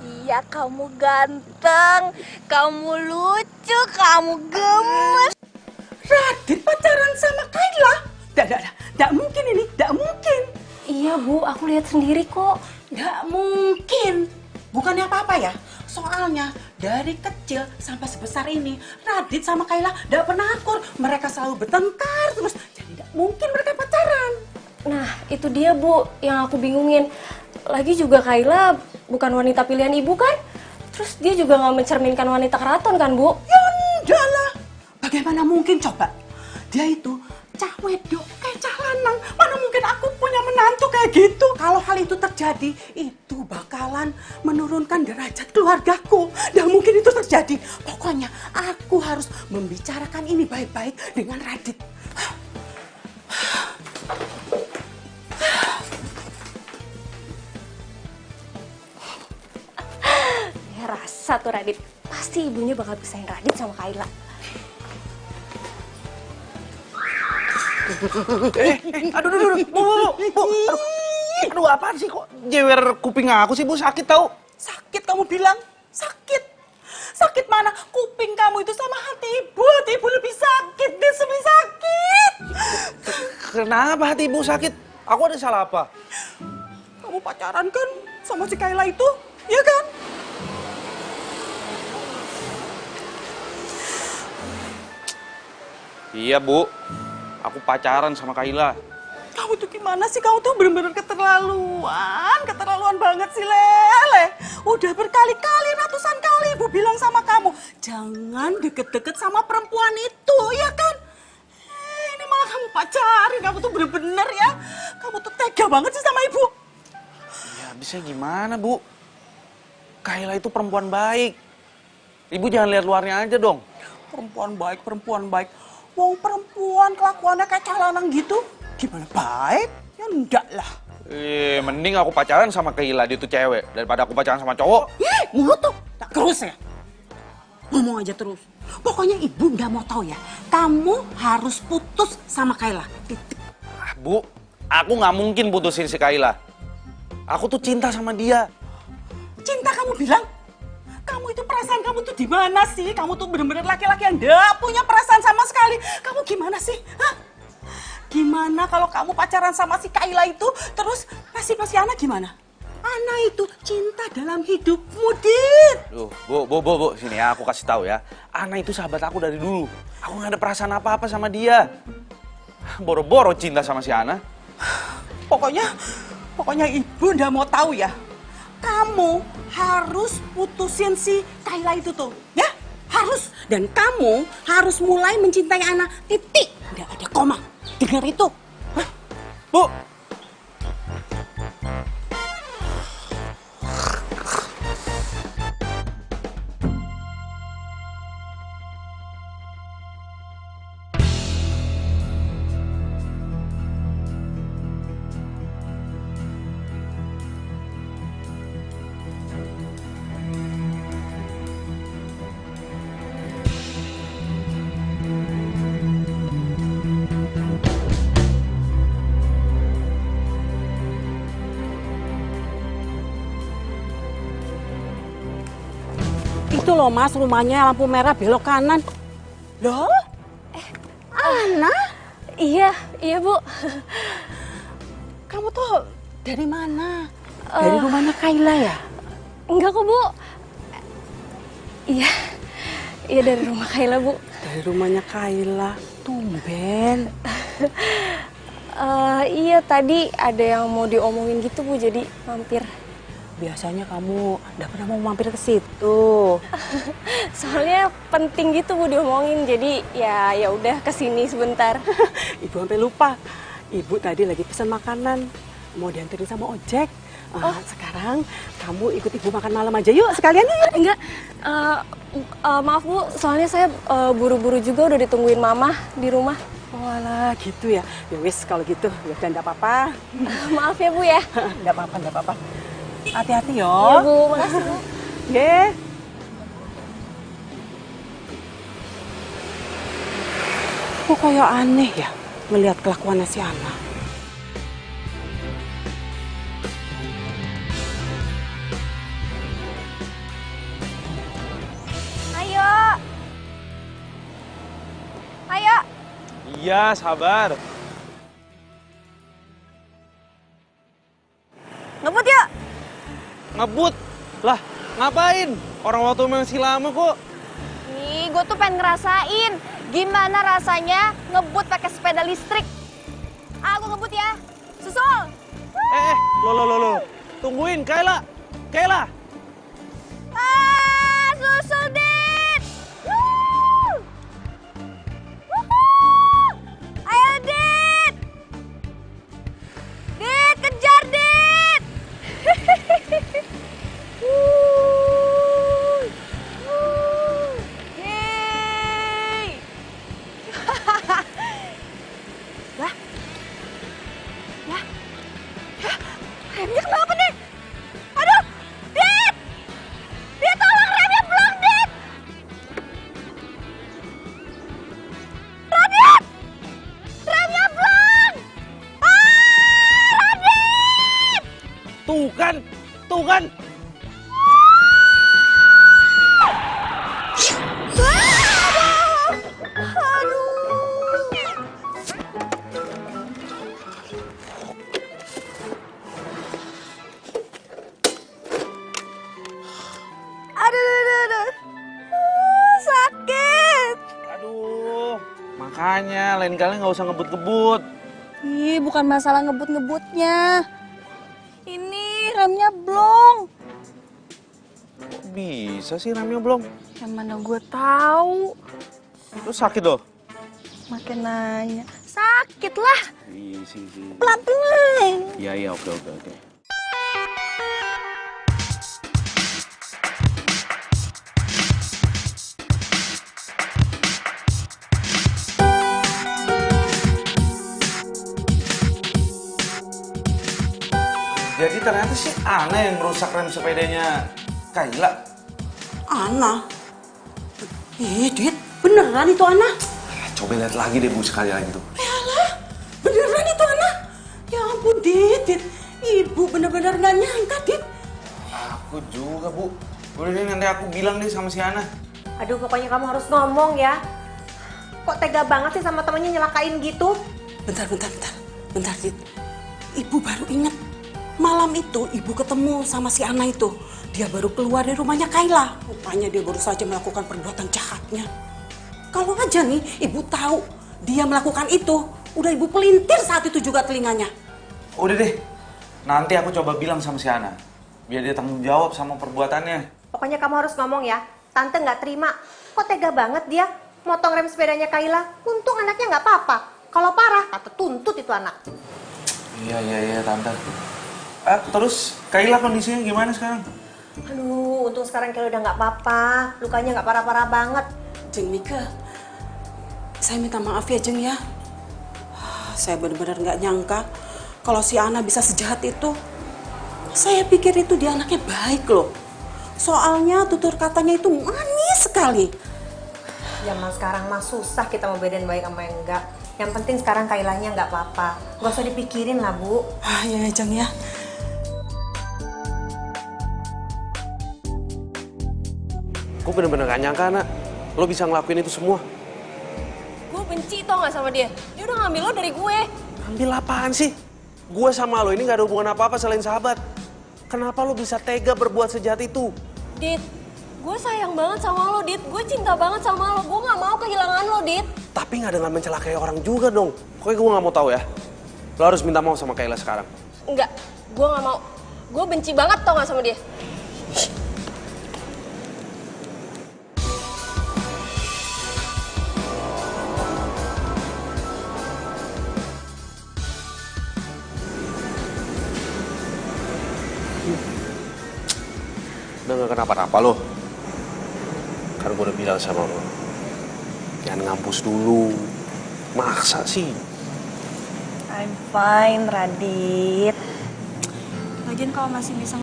Iya, kamu ganteng, kamu lucu, kamu gemes. Radit pacaran sama Kayla? Tidak mungkin ini, tidak mungkin. Iya Bu, aku lihat sendiri kok. Tidak mungkin. Bukannya apa-apa ya? Soalnya dari kecil sampai sebesar ini, Radit sama Kayla tidak pernah akur. Mereka selalu bertengkar terus. Jadi tidak mungkin mereka pacaran. Nah, itu dia Bu yang aku bingungin. Lagi juga Kayla bukan wanita pilihan ibu kan? Terus dia juga nggak mencerminkan wanita keraton kan Bu? Ya enggak lah. Bagaimana mungkin coba? Dia itu cah wedok kayak cah lanang. Mana mungkin aku punya menantu kayak gitu? Kalau hal itu terjadi, itu bakalan menurunkan derajat keluargaku. Dan mungkin itu terjadi. Pokoknya aku harus membicarakan ini baik-baik dengan Radit. Ya rasa tuh Radit. Pasti ibunya bakal pisahin Radit sama Kayla. Aduh, apaan sih kok jewer kuping aku sih, Bu? Sakit tau? Sakit kamu bilang? Sakit. Sakit mana? Kuping kamu itu sama hati ibu. Hati ibu lebih sakit, Dit, lebih sakit. Kenapa hati ibu sakit? Aku ada salah apa? Kamu pacaran kan sama si Kayla itu, ya kan? Iya, Bu. Aku pacaran sama Kayla. Kamu tuh gimana sih? Kamu tuh bener-bener keterlaluan banget sih, Lele. Udah berkali-kali, ratusan kali ibu bilang sama kamu, jangan deket-deket sama perempuan itu, ya kan? Ini malah kamu pacarin, kamu tuh bener-bener ya. Kamu tuh tega banget sih sama ibu. Ya, bisa gimana, Bu? Kayla itu perempuan baik. Ibu jangan lihat luarnya aja dong. Perempuan baik. Wong perempuan kelakuannya kayak calanang gitu, gimana baik? Ya enggak lah. Mending aku pacaran sama Kayla, dia tuh cewek, daripada aku pacaran sama cowok. Mulut tuh tak terus ya. Ngomong aja terus. Pokoknya ibu nggak mau tahu ya. Kamu harus putus sama Kayla. Titik. Bu, aku nggak mungkin putusin si Kayla. Aku tuh cinta sama dia. Cinta kamu bilang? Kamu itu perasaan kamu tuh di mana sih? Kamu tuh bener-bener laki-laki yang nggak punya perasaan sama sekali. Kamu gimana sih? Hah? Gimana kalau kamu pacaran sama si Kayla itu, terus pasti anak gimana? Anak itu cinta dalam hidupmu, Dit. Duh, Bu, sini ya, aku kasih tahu ya. Ana itu sahabat aku dari dulu. Aku nggak ada perasaan apa-apa sama dia. Boro-boro cinta sama si Ana. Pokoknya ibu nggak mau tahu ya. Kamu harus putusin si Kayla itu tuh, ya? Harus. Dan kamu harus mulai mencintai Ana. Titik. Nggak ada koma. Dengar itu. Hah? Bu. Itu loh Mas, rumahnya lampu merah belok kanan. Loh? Ana? Iya, Bu. Kamu tuh dari mana? Dari rumahnya Kayla ya? Enggak kok, Bu. Iya dari rumah Kayla, Bu. Dari rumahnya Kayla, tumben. Iya, tadi ada yang mau diomongin gitu, Bu, jadi mampir. Biasanya kamu nggak pernah mau mampir ke situ. Soalnya penting gitu, Bu, diomongin. Jadi ya udah kesini sebentar. Ibu sampai lupa. Ibu tadi lagi pesan makanan, mau dianterin sama ojek. Sekarang kamu ikut ibu makan malam aja yuk sekalian yuk. Enggak, maaf Bu, soalnya saya buru-buru juga udah ditungguin Mama di rumah. Walah gitu ya. Ya wis kalau gitu ya udah enggak apa-apa. Maaf ya Bu ya. Enggak apa-apa. Hati-hati yo. Iya Bu, makasih Bu. Nggih. Kok kayak aneh ya ngelihat kelakuannya si Ana. Ayo. Iya, sabar. Ngebut yuk. Ngebut? Lah, ngapain? Orang waktu masih lama kok. Nih, gue tuh pengen ngerasain gimana rasanya ngebut pakai sepeda listrik. Aku ngebut ya. Susul. Lo. Tungguin, Kayla. Susul, Dit. Ayo, Dit. Dit, kejar, Dit. Yeay. Lah. Remnya kenapa nih? Aduh, Dit! Dit, tolong remnya belum, Dit! Radit! Remnya belum! Radit! Tuh kan. Sakit. Aduh, makanya lain kali nggak usah ngebut-ngebut. Ih, bukan masalah ngebut-ngebutnya. Ini remnya blong. Kok bisa sih remnya belum? Yang mana gue tahu. Terus sakit loh? Makin nanya. Sakit lah. Iya sih. Pelan-pelan. Iya, oke. Jadi ternyata sih Ana yang merusak rem sepedanya Kayla. Ana? Dit, beneran itu Ana? Coba lihat lagi deh Bu, sekali lagi tuh. Yalah, beneran itu Ana? Ya ampun, Dit. Ibu bener-bener gak nyangka, Dit. Aku juga Bu. Udah deh, nanti aku bilang deh sama si Ana. Aduh, pokoknya kamu harus ngomong ya. Kok tega banget sih sama temennya nyelakain gitu? Bentar, Dit. Ibu baru inget. Malam itu ibu ketemu sama si Ana itu. Dia baru keluar dari rumahnya Kayla. Rupanya dia baru saja melakukan perbuatan jahatnya. Kalau aja nih ibu tahu dia melakukan itu, udah ibu pelintir saat itu juga telinganya. Udah deh, nanti aku coba bilang sama si Ana. Biar dia tanggung jawab sama perbuatannya. Pokoknya kamu harus ngomong ya. Tante nggak terima. Kok tega banget dia motong rem sepedanya Kayla. Untung anaknya nggak apa-apa. Kalau parah, tante tuntut itu anak. Iya, Tante. Terus Kayla kondisinya gimana sekarang? Aduh, untung sekarang Kayla udah nggak apa-apa. Lukanya nggak parah-parah banget. Jeng Mika, saya minta maaf ya Jeng ya. Saya benar-benar nggak nyangka kalau si Ana bisa sejahat itu. Saya pikir itu dia anaknya baik loh. Soalnya tutur katanya itu manis sekali. Zaman sekarang mah susah kita mau bedain baik sama yang enggak. Yang penting sekarang Kailanya nggak apa-apa. Nggak usah dipikirin lah, Bu. Ya Jeng ya. Gue bener-bener gak nyangka, Nak. Lo bisa ngelakuin itu semua. Gue benci tau gak sama dia. Dia udah ngambil lo dari gue. Ambil apaan sih? Gue sama lo ini gak ada hubungan apa-apa selain sahabat. Kenapa lo bisa tega berbuat sejahat itu? Dit, gue sayang banget sama lo, Dit. Gue cinta banget sama lo. Gue gak mau kehilangan lo, Dit. Tapi gak dengan mencelakai orang juga dong. Pokoknya gue gak mau tahu ya. Lo harus minta maaf sama Kayla sekarang. Enggak, gue gak mau. Gue benci banget tau gak sama dia. Udah gak kenapa-napa lo. Kan gue udah bilang sama lo. Jangan ngampus dulu. Maksa sih. I'm fine, Radit. Lagian kalau masih bisa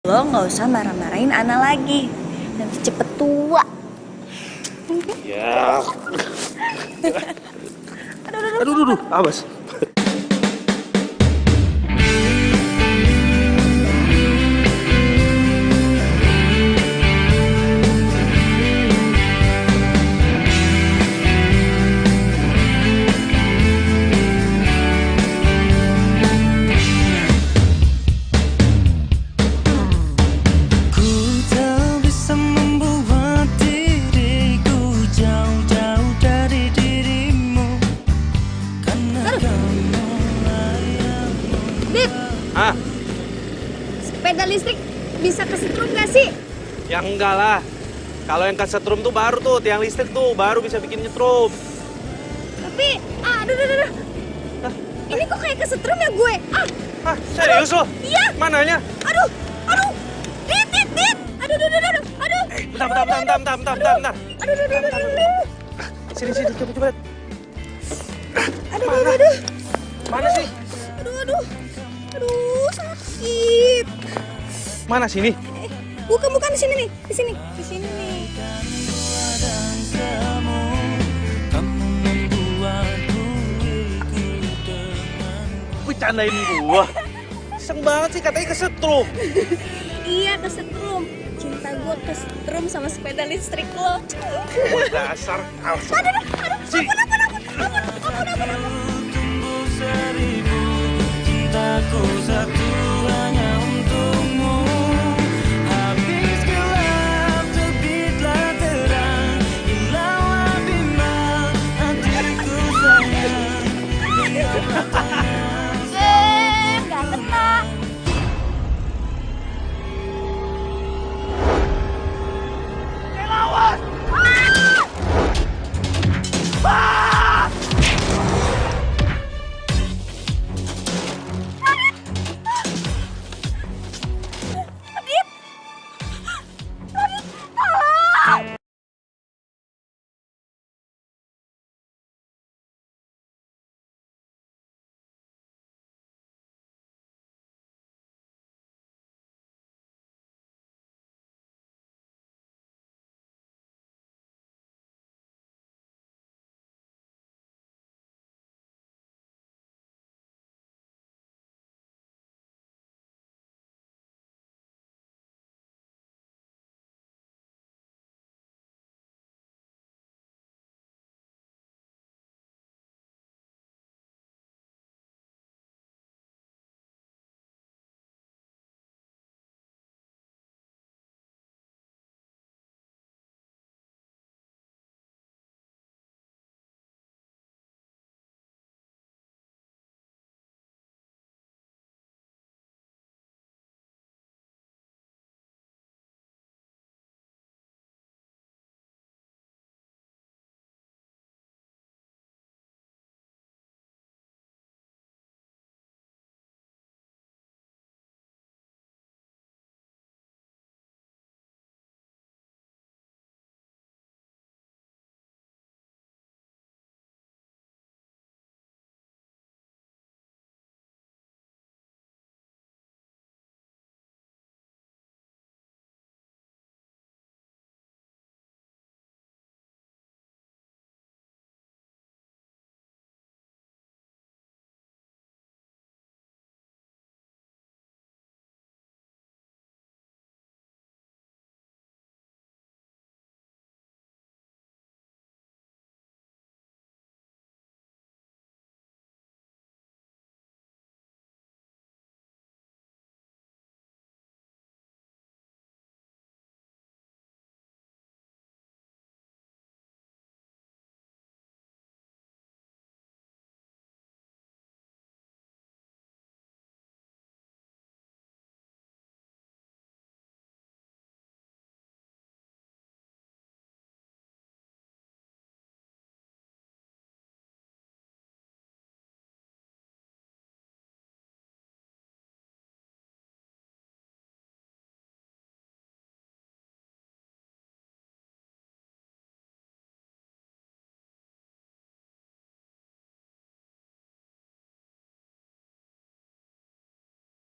Lo nggak usah marah-marahin Ana lagi. Nanti cepet tua. Ya. Aduh, awas. Ah, Sepeda listrik bisa kesetrum nggak sih? ya enggak lah. Kalau yang kesetrum tuh baru tuh, tiang listrik tuh baru bisa bikin nyetrum. Tapi, aduh. Ini kok kayak kesetrum ya gue? Ah, serius lo? Iya. Mananya? Aduh. Dit. Aduh. Bentar. Aduh. Sini, coba. Aduh. Mana sih? Aduh, sakit. Mana sini? Bukan di sini nih. Di sini nih. Bercandain gua. Iseng banget sih katanya kesetrum. Iya, kesetrum. Cinta gue kesetrum sama sepeda listrik lo. Dasar. Aduh. Ampun. Cintaku